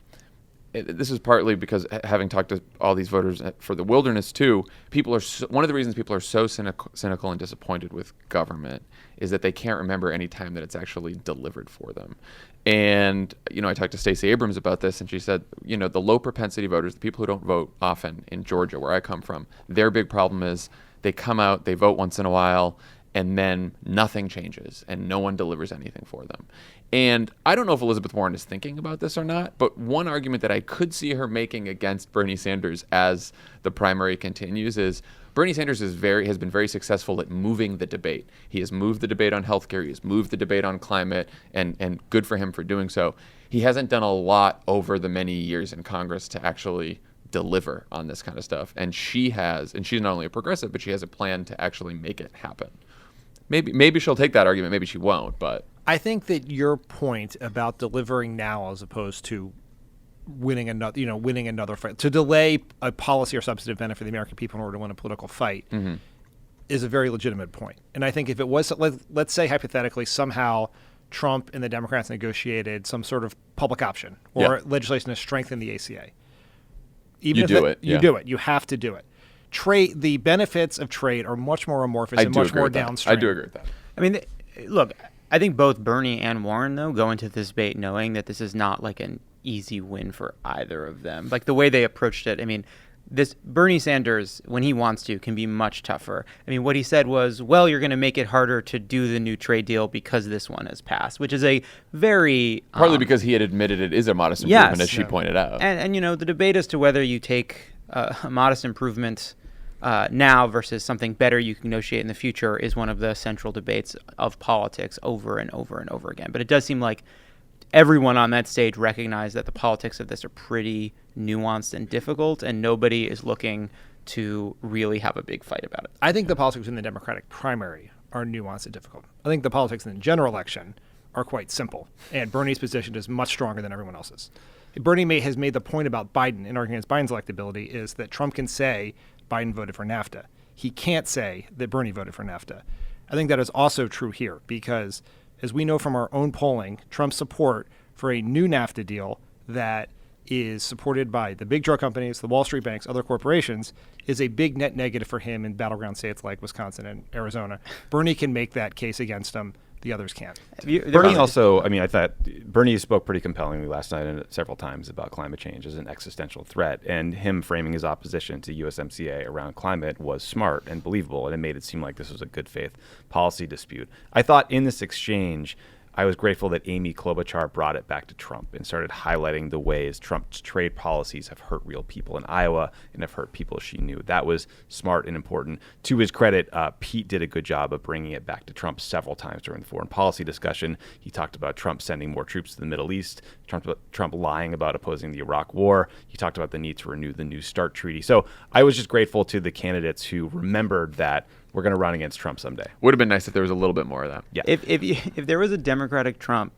this is partly because, having talked to all these voters for the wilderness too, one of the reasons people are so cynical and disappointed with government is that they can't remember any time that it's actually delivered for them. And, I talked to Stacey Abrams about this, and she said, the low propensity voters, the people who don't vote often in Georgia, where I come from, their big problem is they come out, they vote once in a while, and then nothing changes and no one delivers anything for them. And I don't know if Elizabeth Warren is thinking about this or not, but one argument that I could see her making against Bernie Sanders as the primary continues is Bernie Sanders has been very successful at moving the debate. He has moved the debate on healthcare. He has moved the debate on climate, and good for him for doing so. He hasn't done a lot over the many years in Congress to actually deliver on this kind of stuff. And she's not only a progressive, but she has a plan to actually make it happen. Maybe she'll take that argument. Maybe she won't, but I think that your point about delivering now as opposed to winning another fight, to delay a policy or substantive benefit for the American people in order to win a political fight, is a very legitimate point. And I think if it was, let's say hypothetically, somehow Trump and the Democrats negotiated some sort of public option or legislation to strengthen the ACA. You do it. You have to do it. The benefits of trade are much more amorphous and much more downstream. I do agree with that. I mean, look, I think both Bernie and Warren, though, go into this debate knowing that this is not like an easy win for either of them. Like the way they approached it, I mean, this Bernie Sanders, when he wants to, can be much tougher. I mean, what he said was, well, you're going to make it harder to do the new trade deal because this one has passed, which is a very... Partly because he had admitted it is a modest improvement, as she pointed out. And the debate as to whether you take a modest improvement now versus something better you can negotiate in the future is one of the central debates of politics over and over and over again. But it does seem like everyone on that stage recognized that the politics of this are pretty nuanced and difficult, and nobody is looking to really have a big fight about it. I think the politics in the Democratic primary are nuanced and difficult. I think the politics in the general election are quite simple, and Bernie's position is much stronger than everyone else's. Bernie has made the point about Biden in arguing against Biden's electability is that Trump can say Biden voted for NAFTA. He can't say that Bernie voted for NAFTA. I think that is also true here because, as we know from our own polling, Trump's support for a new NAFTA deal that is supported by the big drug companies, the Wall Street banks, other corporations, is a big net negative for him in battleground states like Wisconsin and Arizona. Bernie can make that case against him. The others can't. Bernie also, I thought Bernie spoke pretty compellingly last night and several times about climate change as an existential threat. And him framing his opposition to USMCA around climate was smart and believable. And it made it seem like this was a good faith policy dispute. I thought in this exchange, I was grateful that Amy Klobuchar brought it back to Trump and started highlighting the ways Trump's trade policies have hurt real people in Iowa and have hurt people she knew. That was smart and important. To his credit, Pete did a good job of bringing it back to Trump several times during the foreign policy discussion. He talked about Trump sending more troops to the Middle East, Trump lying about opposing the Iraq War. He talked about the need to renew the New START treaty. So I was just grateful to the candidates who remembered that we're going to run against Trump someday. Would have been nice if there was a little bit more of that. Yeah. If there was a Democratic Trump,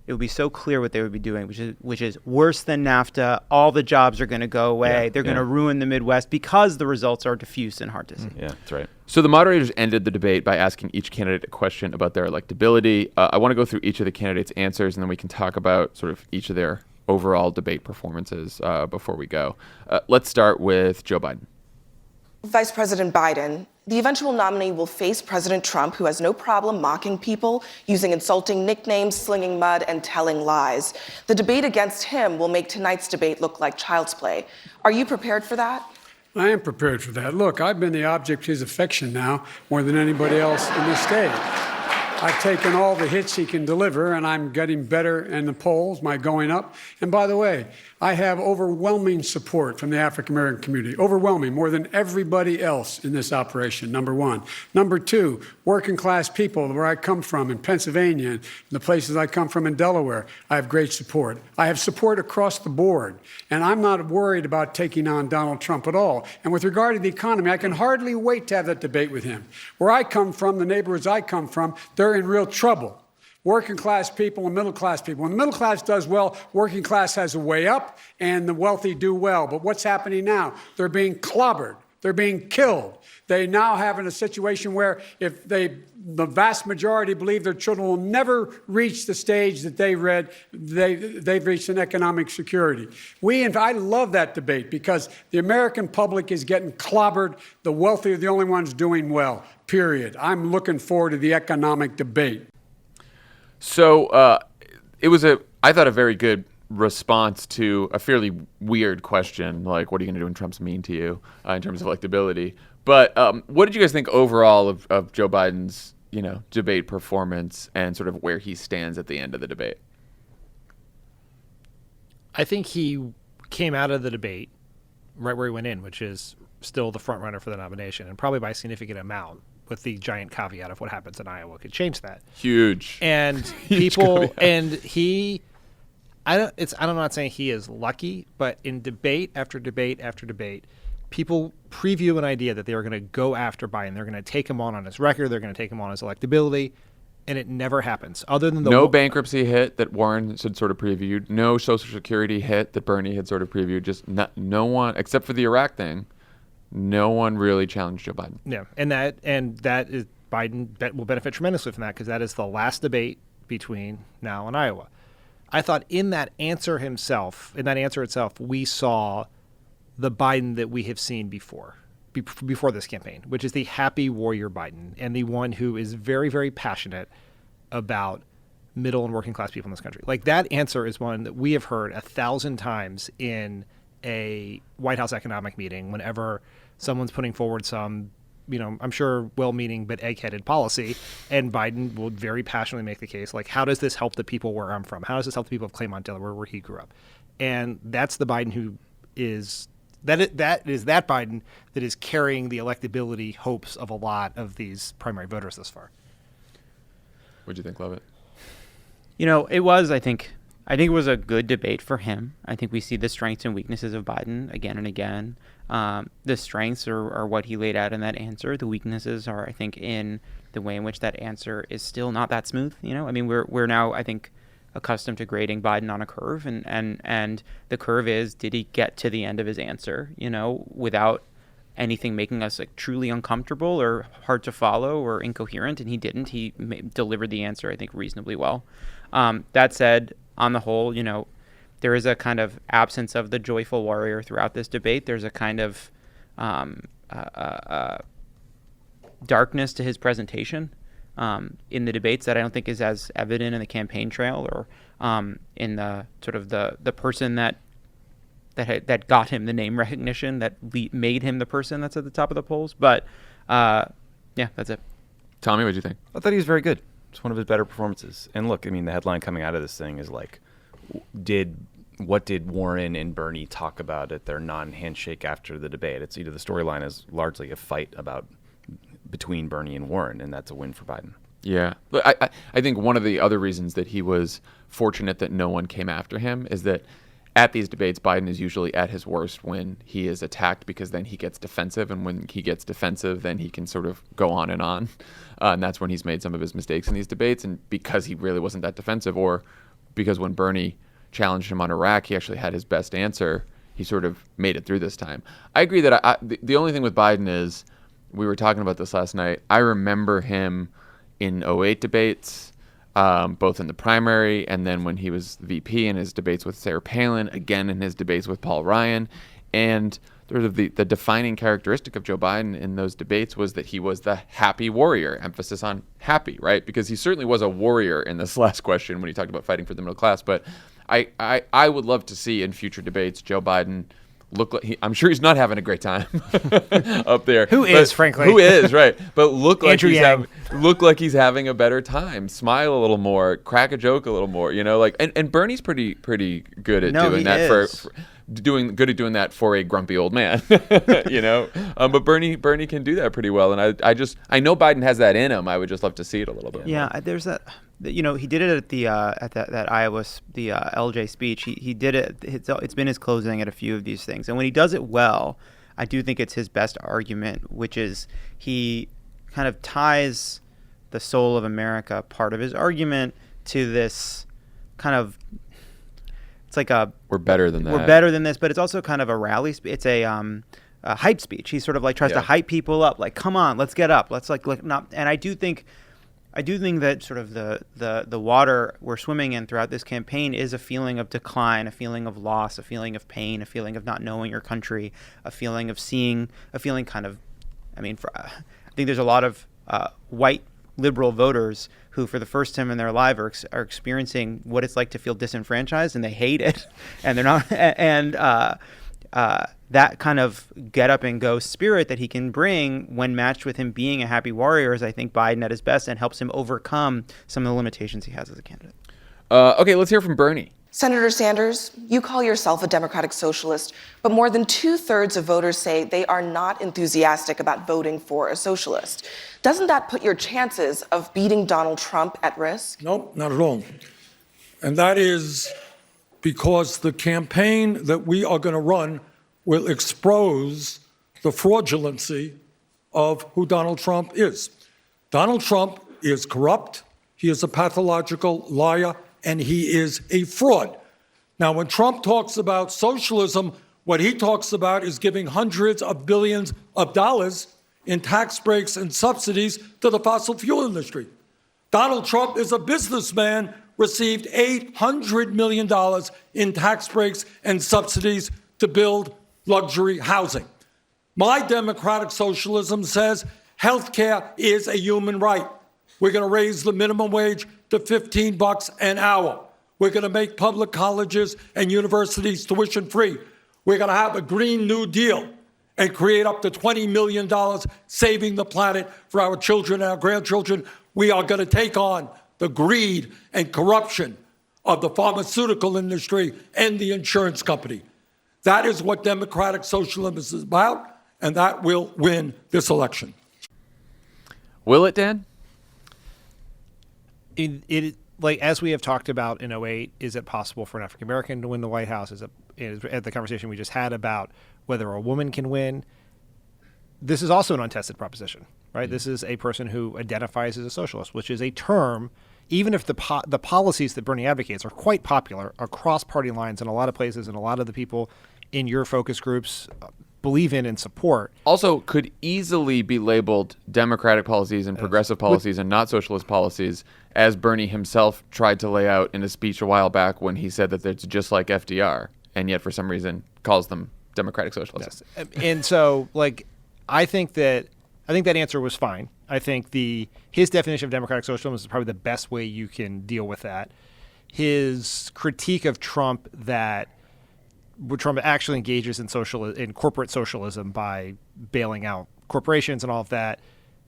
it would be so clear what they would be doing, which is worse than NAFTA. All the jobs are going to go away. They're going to ruin the Midwest because the results are diffuse and hard to see. Yeah, that's right. So the moderators ended the debate by asking each candidate a question about their electability. I want to go through each of the candidates' answers, and then we can talk about sort of each of their overall debate performances before we go. Let's start with Joe Biden. Vice President Biden, the eventual nominee will face President Trump, who has no problem mocking people, using insulting nicknames, slinging mud, and telling lies. The debate against him will make tonight's debate look like child's play. Are you prepared for that? I am prepared for that. Look, I've been the object of his affection now more than anybody else in this state. I've taken all the hits he can deliver, and I'm getting better in the polls, my going up. And by the way, I have overwhelming support from the African-American community, overwhelming, more than everybody else in this operation, number one. Number two, working class people where I come from in Pennsylvania and the places I come from in Delaware, I have great support. I have support across the board, and I'm not worried about taking on Donald Trump at all. And with regard to the economy, I can hardly wait to have that debate with him. Where I come from, the neighborhoods I come from, they're in real trouble. Working class people and middle class people. When the middle class does well, working class has a way up and the wealthy do well. But what's happening now? They're being clobbered. They're being killed. They now have in a situation where if the vast majority believe their children will never reach the stage that they've reached in economic security. I love that debate because the American public is getting clobbered. The wealthy are the only ones doing well, period. I'm looking forward to the economic debate. So it was I thought, a very good response to a fairly weird question, like, what are you going to do when Trump's mean to you in terms of electability? But what did you guys think overall of Joe Biden's, debate performance and sort of where he stands at the end of the debate? I think he came out of the debate right where he went in, which is still the front runner for the nomination, and probably by a significant amount, with the giant caveat of what happens in Iowa could change that. Huge. And Huge people, caveat. and I'm not saying he is lucky, but in debate after debate after debate, people preview an idea that they are going to go after Biden. They're going to take him on his record. They're going to take him on his electability, and it never happens. Other than no bankruptcy hit that Warren had sort of previewed, no Social Security hit that Bernie had sort of previewed. Just no one, except for the Iraq thing, no one really challenged Joe Biden. Yeah, and that is Biden will benefit tremendously from that because that is the last debate between now and Iowa. I thought in that answer itself, we saw the Biden that we have seen before this campaign, which is the happy warrior Biden and the one who is very, very passionate about middle and working class people in this country. Like, that answer is one that we have heard 1,000 times in a White House economic meeting, whenever someone's putting forward some, I'm sure well-meaning but egg-headed policy, and Biden will very passionately make the case, like, how does this help the people where I'm from? How does this help the people of Claymont, Delaware, where he grew up? And that's the Biden who is that is that Biden that is carrying the electability hopes of a lot of these primary voters thus far. What'd you think, Lovett? It was, I think it was a good debate for him. I think we see the strengths and weaknesses of Biden again and again. The strengths are what he laid out in that answer. The weaknesses are, I think, in the way in which that answer is still not that smooth. We're now, I think, accustomed to grading Biden on a curve, and the curve is, did he get to the end of his answer, without anything making us like truly uncomfortable or hard to follow or incoherent? And he didn't. He delivered the answer, I think, reasonably well. That said, on the whole, there is a kind of absence of the joyful warrior throughout this debate. There's a kind of darkness to his presentation in the debates that I don't think is as evident in the campaign trail or in the sort of the person that got him the name recognition, that made him the person that's at the top of the polls. But yeah, that's it. Tommy, what do you think? I thought he was very good. It's one of his better performances. And look, the headline coming out of this thing is like, what did Warren and Bernie talk about at their non-handshake after the debate? It's the storyline is largely a fight between Bernie and Warren, and that's a win for Biden. Yeah. Look, I think one of the other reasons that he was fortunate that no one came after him is that at these debates, Biden is usually at his worst when he is attacked, because then he gets defensive. And when he gets defensive, then he can sort of go on. And that's when he's made some of his mistakes in these debates. And because he really wasn't that defensive, or because when Bernie challenged him on Iraq, he actually had his best answer, he sort of made it through this time. I agree that the only thing with Biden is, we were talking about this last night, I remember him in 2008 debates, both in the primary and then when he was VP in his debates with Sarah Palin, again in his debates with Paul Ryan. And sort of the defining characteristic of Joe Biden in those debates was that he was the happy warrior, emphasis on happy, right? Because he certainly was a warrior in this last question when he talked about fighting for the middle class. But I would love to see in future debates Joe Biden look like I'm sure he's not having a great time up there. Who is, frankly? Who is, right? But look like he's having a better time. Smile a little more, crack a joke a little more. And Bernie's pretty good at doing that doing that for a grumpy old man. But Bernie can do that pretty well. And I know Biden has that in him. I would just love to see it a little bit. Yeah, there's that. He did it at that Iowa LJ speech. He did it. It's been his closing at a few of these things, and when he does it well, I do think it's his best argument, which is he kind of ties the soul of America, part of his argument, to this kind of. It's like we're better than that. We're better than this, but it's also kind of a rally. It's a hype speech. He sort of like tries to hype people up, like, come on, let's get up, let's not. And I do think that sort of the water we're swimming in throughout this campaign is a feeling of decline, a feeling of loss, a feeling of pain, a feeling of not knowing your country, a feeling kind of, I think there's a lot of white liberal voters who for the first time in their life are experiencing what it's like to feel disenfranchised, and they hate it, and they're not, and that kind of get up and go spirit that he can bring when matched with him being a happy warrior is, I think, Biden at his best, and helps him overcome some of the limitations he has as a candidate. Okay, let's hear from Bernie. Senator Sanders, you call yourself a democratic socialist, but more than 2/3 of voters say they are not enthusiastic about voting for a socialist. Doesn't that put your chances of beating Donald Trump at risk? Nope, not at all. And that is because the campaign that we are going to run will expose the fraudulency of who Donald Trump is. Donald Trump is corrupt, he is a pathological liar, and he is a fraud. Now, when Trump talks about socialism, what he talks about is giving hundreds of billions of dollars in tax breaks and subsidies to the fossil fuel industry. Donald Trump is a businessman, received $800 million in tax breaks and subsidies to build luxury housing. My democratic socialism says health care is a human right. We're going to raise the minimum wage to $15 an hour. We're going to make public colleges and universities tuition free. We're going to have a Green New Deal and create up to $20 million saving the planet for our children and our grandchildren. We are going to take on the greed and corruption of the pharmaceutical industry and the insurance company. That is what democratic socialism is about, and that will win this election. Will it, Dan? It like as we have talked about in 2008, is it possible for an African American to win the White House? Is at the conversation we just had about whether a woman can win? This is also an untested proposition, right? Mm-hmm. This is a person who identifies as a socialist, which is a term. Even if the policies that Bernie advocates are quite popular across party lines in a lot of places, and a lot of the people in your focus groups believe in and support. Also could easily be labeled democratic policies and progressive policies and not socialist policies, as Bernie himself tried to lay out in a speech a while back when he said that it's just like FDR, and yet for some reason calls them democratic socialists. Yes. And so, I think that answer was fine. I think his definition of democratic socialism is probably the best way you can deal with that. His critique of Trump that Trump actually engages in corporate socialism by bailing out corporations and all of that,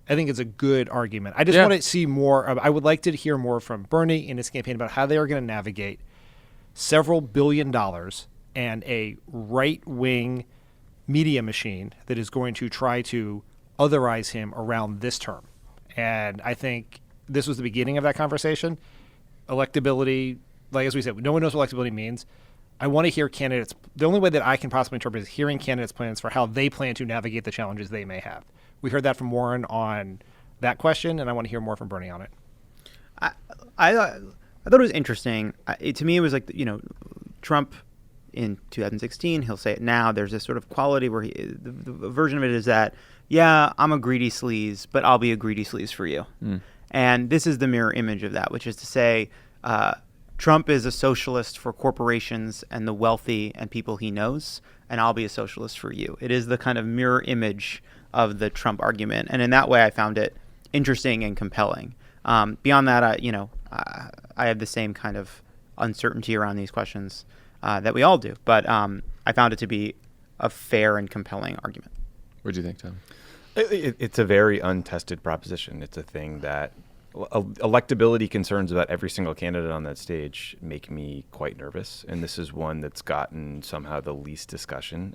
I think it's a good argument. I just want to see more. I would like to hear more from Bernie in his campaign about how they are going to navigate several $1 billion and a right-wing media machine that is going to try to otherize him around this term. And I think this was the beginning of that conversation. Electability, as we said, no one knows what electability means. I want to hear candidates. The only way that I can possibly interpret is hearing candidates' plans for how they plan to navigate the challenges they may have. We heard that from Warren on that question, and I want to hear more from Bernie on it. I thought it was interesting. To me, it was Trump in 2016, he'll say it now. There's this sort of quality where the version of it is that, yeah, I'm a greedy sleaze, but I'll be a greedy sleaze for you. And this is the mirror image of that, which is to say Trump is a socialist for corporations and the wealthy and people he knows, and I'll be a socialist for you. It is the kind of mirror image of the Trump argument. And in that way, I found it interesting and compelling. Beyond that, I have the same kind of uncertainty around these questions that we all do. But I found it to be a fair and compelling argument. What do you think, Tom? It's a very untested proposition. It's a thing that electability concerns about every single candidate on that stage make me quite nervous. And this is one that's gotten somehow the least discussion.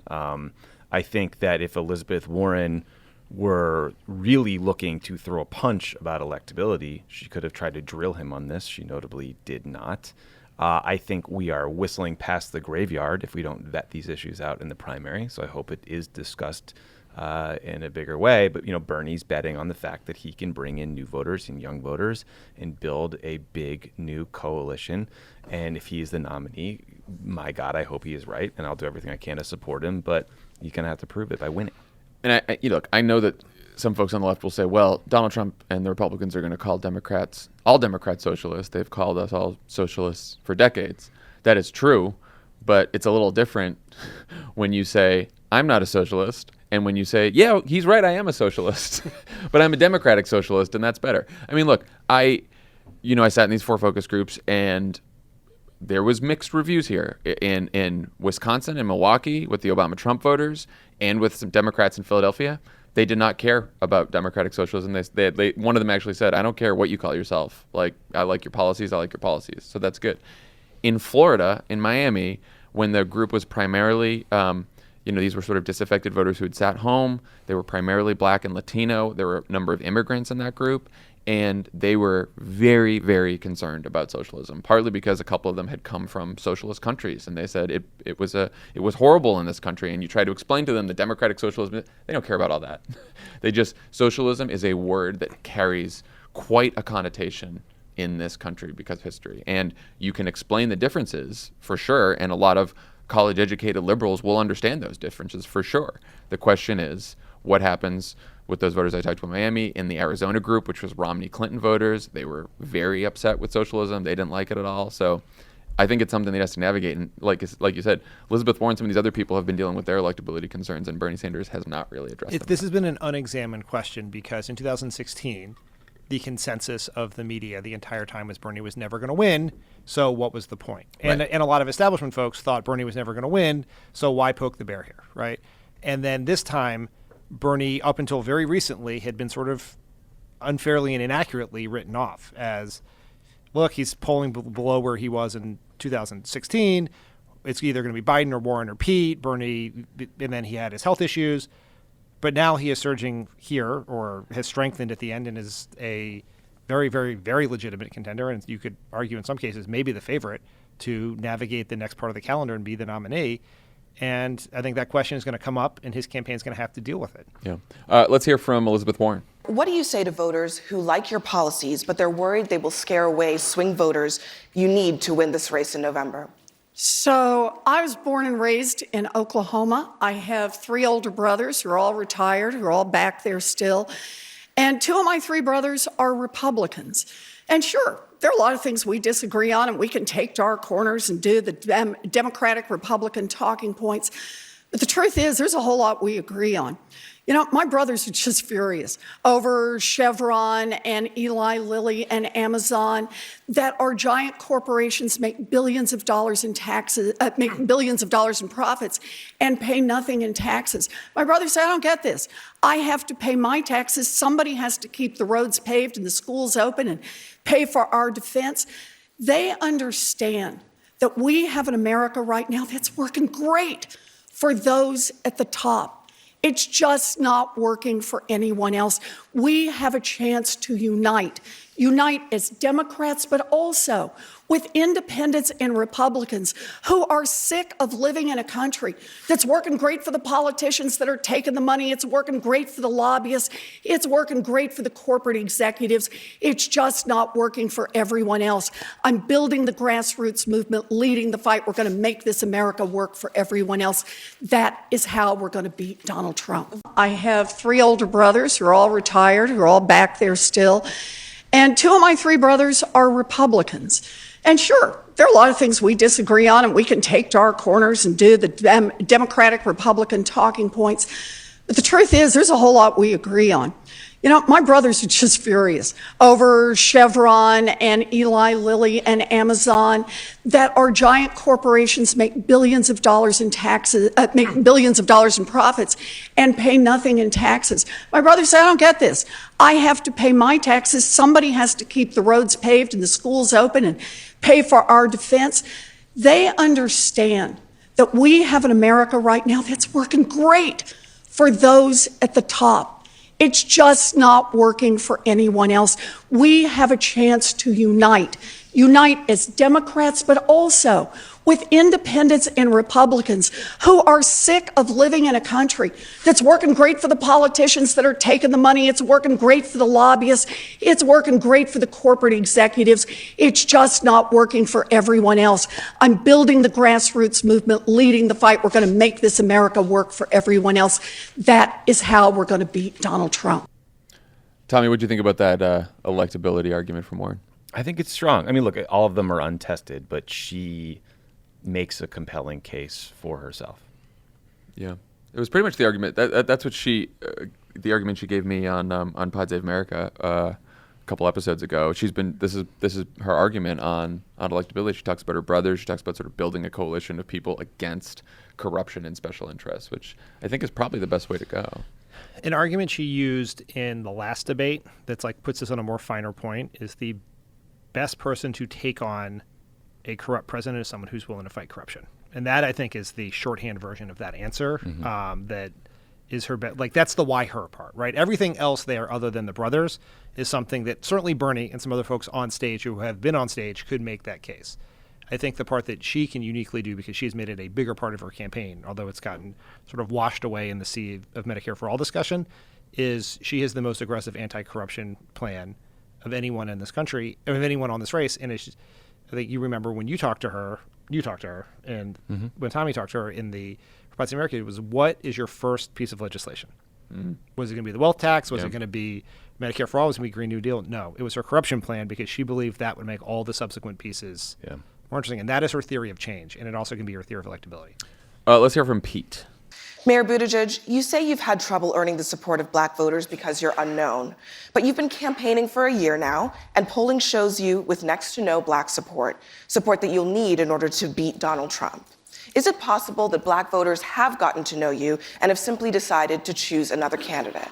I think that if Elizabeth Warren were really looking to throw a punch about electability, she could have tried to drill him on this. She notably did not. I think we are whistling past the graveyard if we don't vet these issues out in the primary. So I hope it is discussed in a bigger way. But, Bernie's betting on the fact that he can bring in new voters and young voters and build a big new coalition. And if he's the nominee, my God, I hope he is right. And I'll do everything I can to support him. But you kind of have to prove it by winning. And I know that some folks on the left will say, well, Donald Trump and the Republicans are going to call all Democrats socialists. They've called us all socialists for decades. That is true, but it's a little different when you say, I'm not a socialist, and when you say, yeah, he's right, I am a socialist, but I'm a democratic socialist, and that's better. I mean, look, I sat in these 4 focus groups, and there was mixed reviews here in Wisconsin and Milwaukee with the Obama-Trump voters and with some Democrats in Philadelphia. They did not care about democratic socialism. They one of them actually said, I don't care what you call yourself. I like your policies. I like your policies. So that's good. In Florida, in Miami, when the group was primarily, these were sort of disaffected voters who had sat home. They were primarily Black and Latino. There were a number of immigrants in that group. And they were very, very concerned about socialism, partly because a couple of them had come from socialist countries, and they said it was horrible in this country. And you try to explain to them that democratic socialism, they don't care about all that. Socialism is a word that carries quite a connotation in this country because of history. And you can explain the differences for sure, and a lot of college-educated liberals will understand those differences for sure. The question is, what happens with those voters I talked to in Miami? In the Arizona group, which was Romney Clinton voters, they were very upset with socialism. They didn't like it at all. So I think it's something that has to navigate. And like you said, Elizabeth Warren, some of these other people have been dealing with their electability concerns, and Bernie Sanders has not really addressed them. This has been an unexamined question because in 2016, the consensus of the media the entire time was Bernie was never going to win. So what was the point? And a lot of establishment folks thought Bernie was never going to win. So why poke the bear here, right? And then this time, Bernie, up until very recently, had been sort of unfairly and inaccurately written off as, look, he's polling below where he was in 2016. It's either going to be Biden or Warren or Pete. Bernie, and then he had his health issues. But now he is surging here, or has strengthened at the end, and is a very, very, very legitimate contender. And you could argue in some cases maybe the favorite to navigate the next part of the calendar and be the nominee. And I think that question is going to come up, and his campaign is going to have to deal with it. Yeah. Let's hear from Elizabeth Warren. What do you say to voters who like your policies, but they're worried they will scare away swing voters you need to win this race in November? So I was born and raised in Oklahoma. I have 3 older brothers who are all retired, who are all back there still. And 2 of my 3 brothers are Republicans. And sure, there are a lot of things we disagree on, and we can take to our corners and do the Democratic Republican talking points. But the truth is, there's a whole lot we agree on. You know, my brothers are just furious over Chevron and Eli Lilly and Amazon, that our giant corporations make billions of dollars in taxes, make billions of dollars in profits, and pay nothing in taxes. My brother said, I don't get this. I have to pay my taxes. Somebody has to keep the roads paved and the schools open and pay for our defense. They understand that we have an America right now that's working great for those at the top. It's just not working for anyone else. We have a chance to unite as Democrats, but also with independents and Republicans who are sick of living in a country that's working great for the politicians that are taking the money. It's working great for the lobbyists. It's working great for the corporate executives. It's just not working for everyone else. I'm building the grassroots movement, leading the fight. We're going to make this America work for everyone else. That is how we're going to beat Donald Trump. I have 3 older brothers who are all retired, who are all back there still. And 2 of my 3 brothers are Republicans. And sure, there are a lot of things we disagree on, and we can take to our corners and do the Democratic Republican talking points. But the truth is, there's a whole lot we agree on. You know, my brothers are just furious over Chevron and Eli Lilly and Amazon, that our giant corporations make billions of dollars in taxes, make billions of dollars in profits, and pay nothing in taxes. My brother said, I don't get this. I have to pay my taxes. Somebody has to keep the roads paved and the schools open and pay for our defense. They understand that we have an America right now that's working great for those at the top. It's just not working for anyone else. We have a chance to unite as Democrats, but also with independents and Republicans who are sick of living in a country that's working great for the politicians that are taking the money. It's working great for the lobbyists. It's working great for the corporate executives. It's just not working for everyone else. I'm building the grassroots movement, leading the fight. We're going to make this America work for everyone else. That is how we're going to beat Donald Trump. Tommy, what do you think about that electability argument from Warren? I think it's strong. I mean, look, all of them are untested, but she makes a compelling case for herself. Yeah, it was pretty much the argument. That's what the argument she gave me on Pod Save America a couple episodes ago. This is her argument on electability. She talks about her brothers. She talks about sort of building a coalition of people against corruption and special interests, which I think is probably the best way to go. An argument she used in the last debate that's like puts this on a more finer point is the best person to take on a corrupt president is someone who's willing to fight corruption. And that, I think, is the shorthand version of that answer. That is her like that's the why her part, right? Everything else there other than the brothers is something that certainly Bernie and some other folks on stage who have been on stage could make that case. I think the part that she can uniquely do, because she's made it a bigger part of her campaign, although it's gotten sort of washed away in the sea of Medicare for All discussion, is she has the most aggressive anti-corruption plan of anyone in this country, of anyone on this race. And I think you remember when you talked to her, and when Tommy talked to her in the Pod Save America, it was, what is your first piece of legislation? Was it going to be the wealth tax? Was it going to be Medicare for All? Was it going to be Green New Deal? No, it was her corruption plan, because she believed that would make all the subsequent pieces more interesting. And that is her theory of change. And it also can be her theory of electability. Let's hear from Pete. Mayor Buttigieg, you say you've had trouble earning the support of black voters because you're unknown, but you've been campaigning for a year now, and polling shows you with next to no black support that you'll need in order to beat Donald Trump. Is it possible that black voters have gotten to know you and have simply decided to choose another candidate?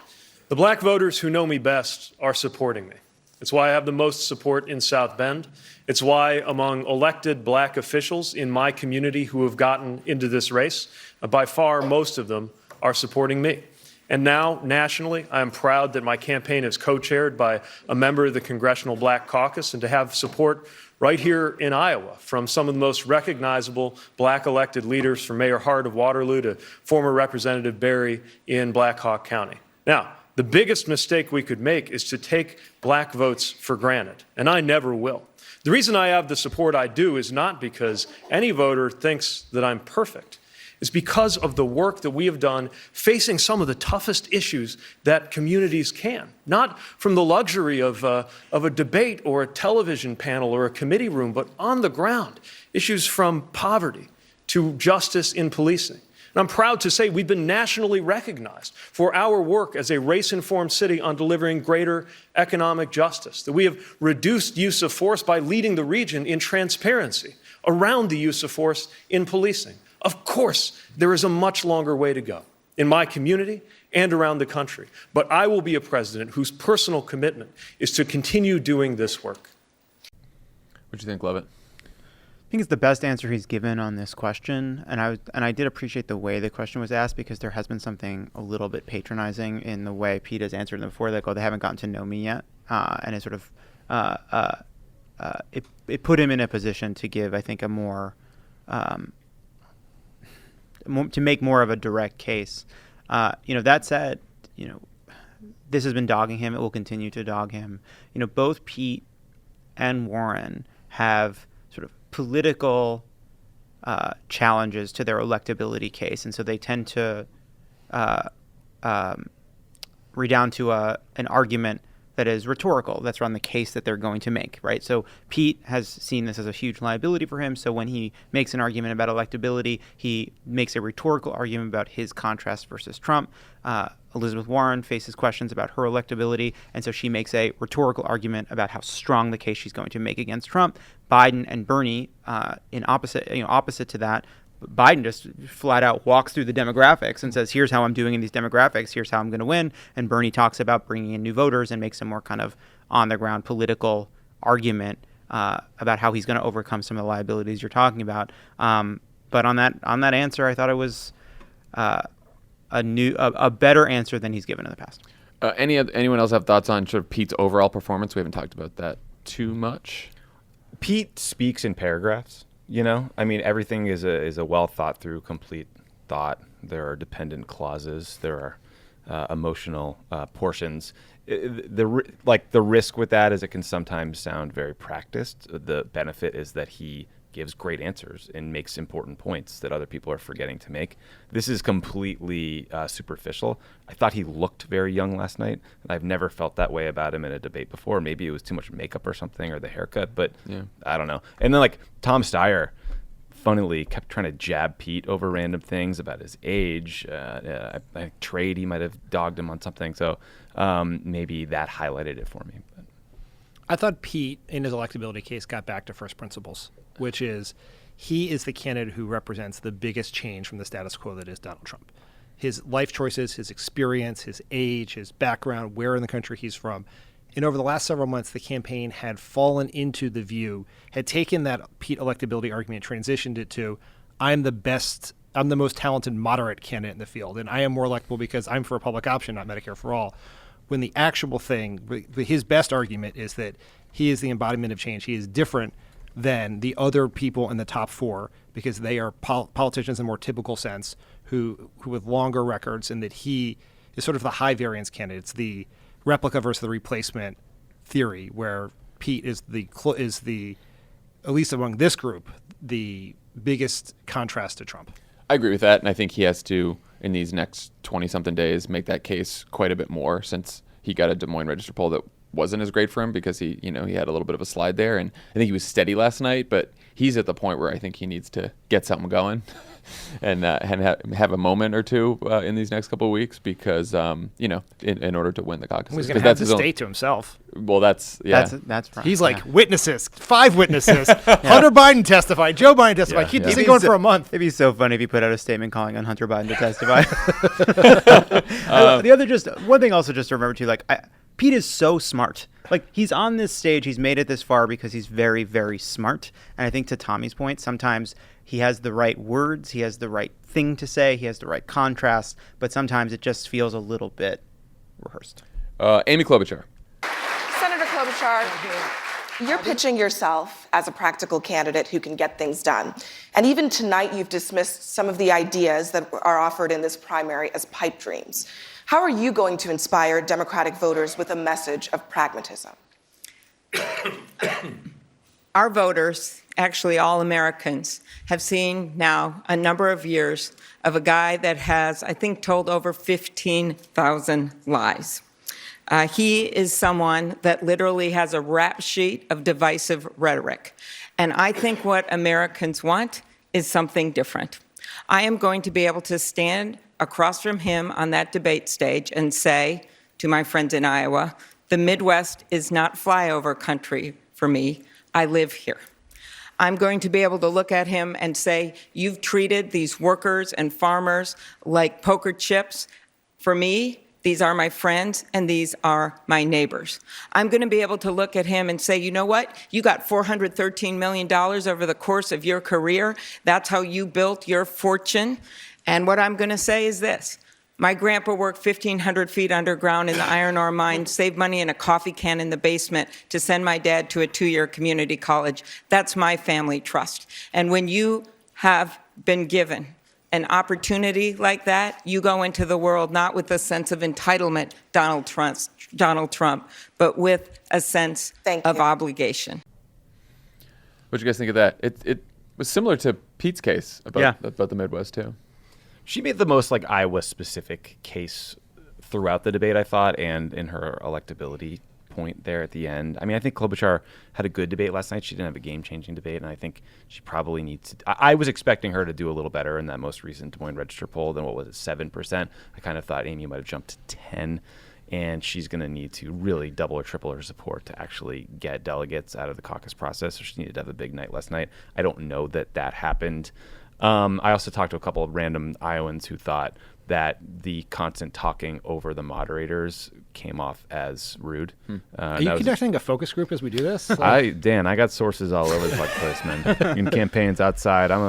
The black voters who know me best are supporting me. It's why I have the most support in South Bend. It's why among elected black officials in my community who have gotten into this race, by far most of them are supporting me. And now, nationally, I am proud that my campaign is co-chaired by a member of the Congressional Black Caucus, and to have support right here in Iowa from some of the most recognizable black elected leaders, from Mayor Hart of Waterloo to former Representative Berry in Black Hawk County. Now, the biggest mistake we could make is to take black votes for granted, and I never will. The reason I have the support I do is not because any voter thinks that I'm perfect. It's because of the work that we have done facing some of the toughest issues that communities can. Not from the luxury of a debate or a television panel or a committee room, but on the ground. Issues from poverty to justice in policing. And I'm proud to say we've been nationally recognized for our work as a race-informed city on delivering greater economic justice, that we have reduced use of force by leading the region in transparency around the use of force in policing. Of course, there is a much longer way to go in my community and around the country, but I will be a president whose personal commitment is to continue doing this work. What do you think, Lovett? I think it's the best answer he's given on this question, and I did appreciate the way the question was asked, because there has been something a little bit patronizing in the way Pete has answered them before. Like, oh, they haven't gotten to know me yet, and it sort of it put him in a position to give, I think, a more to make more of a direct case. That said, this has been dogging him. It will continue to dog him. Both Pete and Warren have sort of political challenges to their electability case, and so they tend to redound to an argument that is rhetorical, that's around the case that they're going to make, right? So Pete has seen this as a huge liability for him, so when he makes an argument about electability, he makes a rhetorical argument about his contrast versus Trump. Elizabeth Warren faces questions about her electability, and so she makes a rhetorical argument about how strong the case she's going to make against Trump. Biden and Bernie, opposite to that, Biden just flat out walks through the demographics and says, here's how I'm doing in these demographics, here's how I'm going to win. And Bernie talks about bringing in new voters and makes a more kind of on-the-ground political argument about how he's going to overcome some of the liabilities you're talking about. But on that answer, I thought it was a better answer than he's given in the past. Anyone else have thoughts on sort of Pete's overall performance? We haven't talked about that too much. Pete speaks in paragraphs. Everything is a well thought through, complete thought. There are dependent clauses. There are emotional portions. The risk with that is it can sometimes sound very practiced. The benefit is that he gives great answers and makes important points that other people are forgetting to make. This is completely superficial. I thought he looked very young last night, and I've never felt that way about him in a debate before. Maybe it was too much makeup or something, or the haircut, but yeah. I don't know. And then Tom Steyer, funnily, kept trying to jab Pete over random things about his age. I think trade, he might have dogged him on something. So maybe that highlighted it for me. But I thought Pete, in his electability case, got back to first principles, which is he is the candidate who represents the biggest change from the status quo that is Donald Trump. His life choices, his experience, his age, his background, where in the country he's from. And over the last several months, the campaign had fallen into the view, had taken that Pete electability argument, transitioned it to, I'm the most talented moderate candidate in the field, and I am more electable because I'm for a public option, not Medicare for all. When the actual thing, his best argument is that he is the embodiment of change. He is different than the other people in the top four because they are politicians in a more typical sense who with longer records, and that he is sort of the high variance candidate. It's the replica versus the replacement theory, where Pete is the at least among this group, the biggest contrast to Trump. I agree with that, and I think he has to, in these next 20-something days, make that case quite a bit more, since he got a Des Moines Register poll that wasn't as great for him because he had a little bit of a slide there, and I think he was steady last night, but he's at the point where I think he needs to get something going and have a moment or two in these next couple of weeks because in order to win the caucus. He's going to have the state to himself. Well, that's right. He's like witnesses, 5 witnesses. Hunter Biden testified, Joe Biden testified. Keep this thing going for a month. It'd be so funny if he put out a statement calling on Hunter Biden to testify. The other one thing also just to remember too, Pete is so smart. He's on this stage, he's made it this far because he's very, very smart. And I think to Tommy's point, sometimes he has the right words, he has the right thing to say, he has the right contrast, but sometimes it just feels a little bit rehearsed. Amy Klobuchar. Senator Klobuchar, you're pitching yourself as a practical candidate who can get things done. And even tonight, you've dismissed some of the ideas that are offered in this primary as pipe dreams. How are you going to inspire Democratic voters with a message of pragmatism? Our voters, actually all Americans, have seen now a number of years of a guy that has, I think, told over 15,000 lies. He is someone that literally has a rap sheet of divisive rhetoric. And I think what Americans want is something different. I am going to be able to stand across from him on that debate stage and say to my friends in Iowa, the Midwest is not flyover country for me. I live here. I'm going to be able to look at him and say, you've treated these workers and farmers like poker chips. For me, these are my friends and these are my neighbors. I'm going to be able to look at him and say, you know what? You got $413 million over the course of your career. That's how you built your fortune. And what I'm going to say is this. My grandpa worked 1,500 feet underground in the iron ore mine, saved money in a coffee can in the basement to send my dad to a 2-year community college. That's my family trust. And when you have been given an opportunity like that, you go into the world not with a sense of entitlement, Donald Trump, but with a sense of obligation. What do you guys think of that? It was similar to Pete's case about the Midwest, too. She made the most Iowa-specific case throughout the debate, I thought, and in her electability point there at the end. I mean, I think Klobuchar had a good debate last night. She didn't have a game-changing debate, and I think she probably needs to. I was expecting her to do a little better in that most recent Des Moines Register poll than, 7%. I kind of thought Amy might have jumped to 10%, and she's going to need to really double or triple her support to actually get delegates out of the caucus process. So she needed to have a big night last night. I don't know that happened. I also talked to a couple of random Iowans who thought that the constant talking over the moderators came off as rude. Are you conducting a focus group as we do this? Dan, I got sources all over the place, man. In campaigns outside, I'm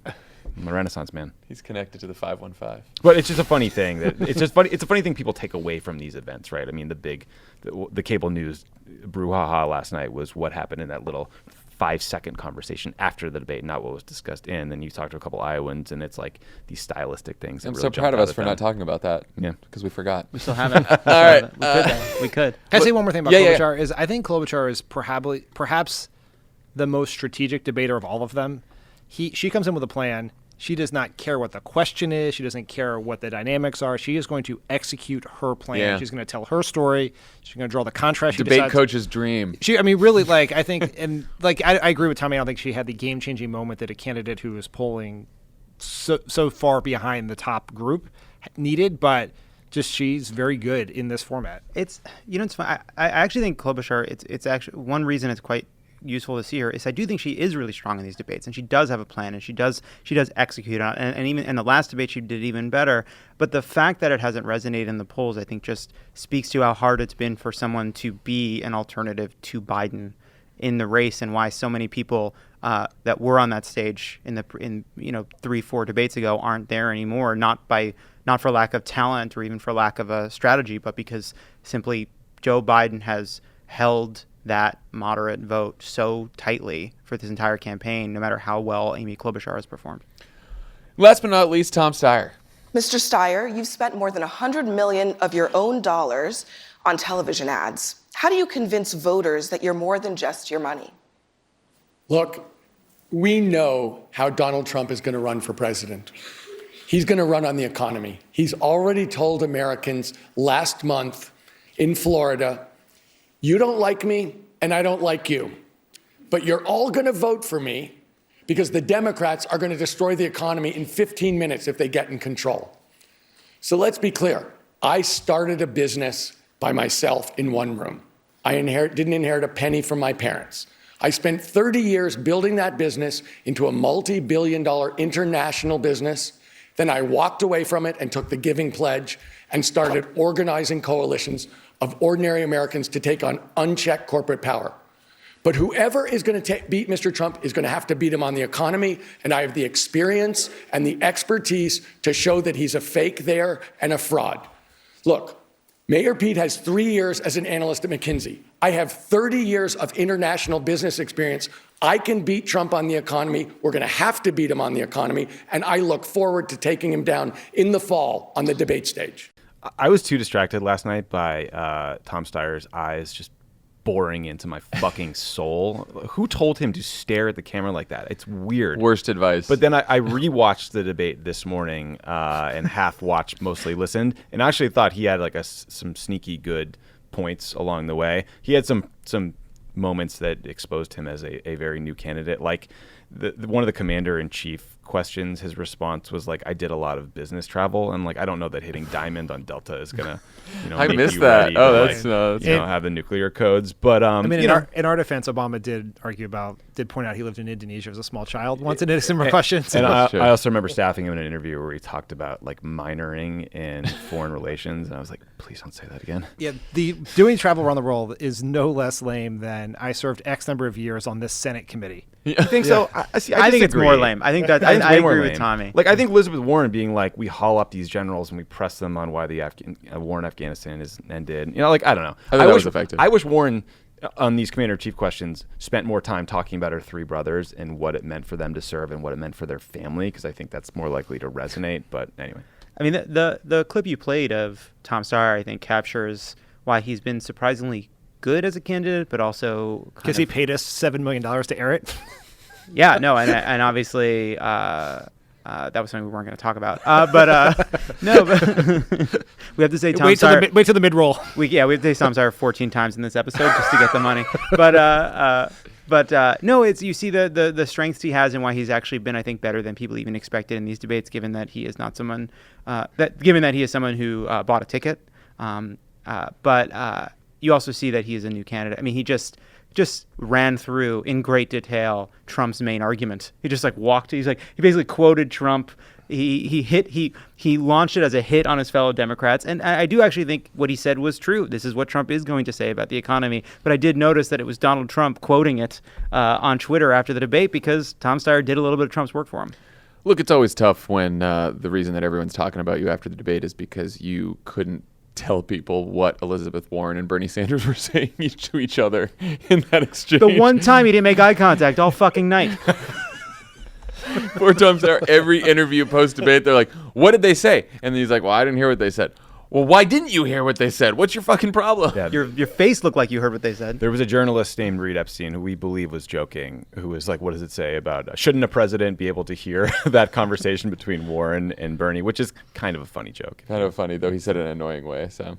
a Renaissance man. He's connected to the 515. But it's just a funny thing it's a funny thing people take away from these events, right? I mean, the cable news brouhaha last night was what happened in that little 5-second conversation after the debate, not what was discussed in. Then you talk to a couple Iowans, and it's like these stylistic things. I'm so proud of us for not talking about that. Yeah, because we forgot. We still haven't. All right, we could. Can I say one more thing about Klobuchar? Is I think Klobuchar is perhaps the most strategic debater of all of them. She comes in with a plan. She does not care what the question is. She doesn't care what the dynamics are. She is going to execute her plan. Yeah. She's going to tell her story. She's going to draw the contrast. Debate coach's dream. Really, I think, and I agree with Tommy. I don't think she had the game-changing moment that a candidate who is polling so far behind the top group needed, but just she's very good in this format. It's fun. I actually think Klobuchar, it's actually one reason it's quite useful to see her is I do think she is really strong in these debates, and she does have a plan, and she does execute on it, and even in the last debate she did even better. But the fact that it hasn't resonated in the polls, I think, just speaks to how hard it's been for someone to be an alternative to Biden in the race, and why so many people that were on that stage in 3-4 debates ago aren't there anymore. Not for lack of talent or even for lack of a strategy, but because simply Joe Biden has held that moderate vote so tightly for this entire campaign, no matter how well Amy Klobuchar has performed. Last but not least, Tom Steyer. Mr. Steyer, you've spent more than $100 million of your own dollars on television ads. How do you convince voters that you're more than just your money? Look, we know how Donald Trump is going to run for president. He's going to run on the economy. He's already told Americans last month in Florida You don't like me, and I don't like you. But you're all going to vote for me because the Democrats are going to destroy the economy in 15 minutes if they get in control. So let's be clear. I started a business by myself in one room. I didn't inherit a penny from my parents. I spent 30 years building that business into a multi-billion-dollar international business. Then I walked away from it and took the Giving Pledge and started organizing coalitions of ordinary Americans to take on unchecked corporate power. But whoever is going to beat Mr. Trump is going to have to beat him on the economy, and I have the experience and the expertise to show that he's a fake there and a fraud. Look, Mayor Pete has 3 years as an analyst at McKinsey. I have 30 years of international business experience. I can beat Trump on the economy. We're going to have to beat him on the economy, and I look forward to taking him down in the fall on the debate stage. I was too distracted last night by Tom Steyer's eyes just boring into my fucking soul. Who told him to stare at the camera like that? It's weird. Worst advice. But then I rewatched the debate this morning and half watched, mostly listened, and I actually thought he had like some sneaky good points along the way. He had some moments that exposed him as a very new candidate. Like one of the commander-in-chief questions, his response was like, I did a lot of business travel, and like I don't know that hitting diamond on Delta is gonna I make missed you that. ready Oh, to, have the nuclear codes. But I mean, in our defense, Obama did point out he lived in Indonesia as a small child once and did similar questions. And I also remember staffing him in an interview where he talked about like minoring in foreign relations, and I was like, please don't say that again. Yeah, the doing travel around the world is no less lame than I served X number of years on this Senate committee. You think so? I think it's more lame. I think that I agree with Tommy. Like I think Elizabeth Warren being like, we haul up these generals and we press them on why the war in Afghanistan is ended. Like I don't know. I think that was effective. I wish Warren on these commander-in-chief questions spent more time talking about her three brothers and what it meant for them to serve and what it meant for their family, because I think that's more likely to resonate. But anyway, I mean the clip you played of Tom Steyer, I think, captures why he's been surprisingly good as a candidate, but also because he paid us $7 million to air it. Yeah, no, and obviously that was something we weren't going to talk about. But we have to say Tom Steyer. Wait till the mid-roll. We have to say Tom Steyer 14 times in this episode just to get the money. But no, it's you see the strengths he has and why he's actually been, I think, better than people even expected in these debates, given that he is not someone given that he is someone who bought a ticket. But you also see that he is a new candidate. I mean, he just ran through in great detail Trump's main argument. He just walked. He basically quoted Trump. He launched it as a hit on his fellow Democrats. And I do actually think what he said was true. This is what Trump is going to say about the economy. But I did notice that it was Donald Trump quoting it on Twitter after the debate because Tom Steyer did a little bit of Trump's work for him. Look, it's always tough when the reason that everyone's talking about you after the debate is because you couldn't tell people what Elizabeth Warren and Bernie Sanders were saying to each other in that exchange. The one time he didn't make eye contact all fucking night. Poor Tom Steyer, every interview post-debate, they're like, what did they say? And then he's like, well, I didn't hear what they said. Well, why didn't you hear what they said? What's your fucking problem? Yeah, your face looked like you heard what they said. There was a journalist named Reed Epstein who we believe was joking, who was like, what does it say about shouldn't a president be able to hear that conversation between Warren and Bernie, which is kind of a funny joke. Kind of funny, though. He said it in an annoying way. So,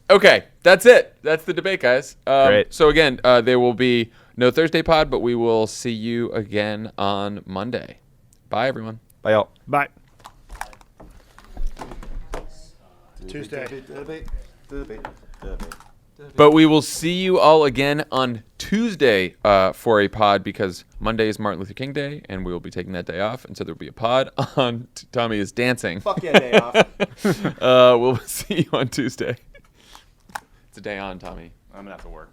okay, that's it. That's the debate, guys. Great. So, again, there will be no Thursday pod, but we will see you again on Monday. Bye, everyone. Bye, y'all. Bye. Tuesday. But we will see you all again on Tuesday for a pod because Monday is Martin Luther King Day, and we will be taking that day off, and so there will be a pod on Tommy is dancing. Fuck yeah, day off. We'll see you on Tuesday. It's a day on, Tommy. I'm going to have to work.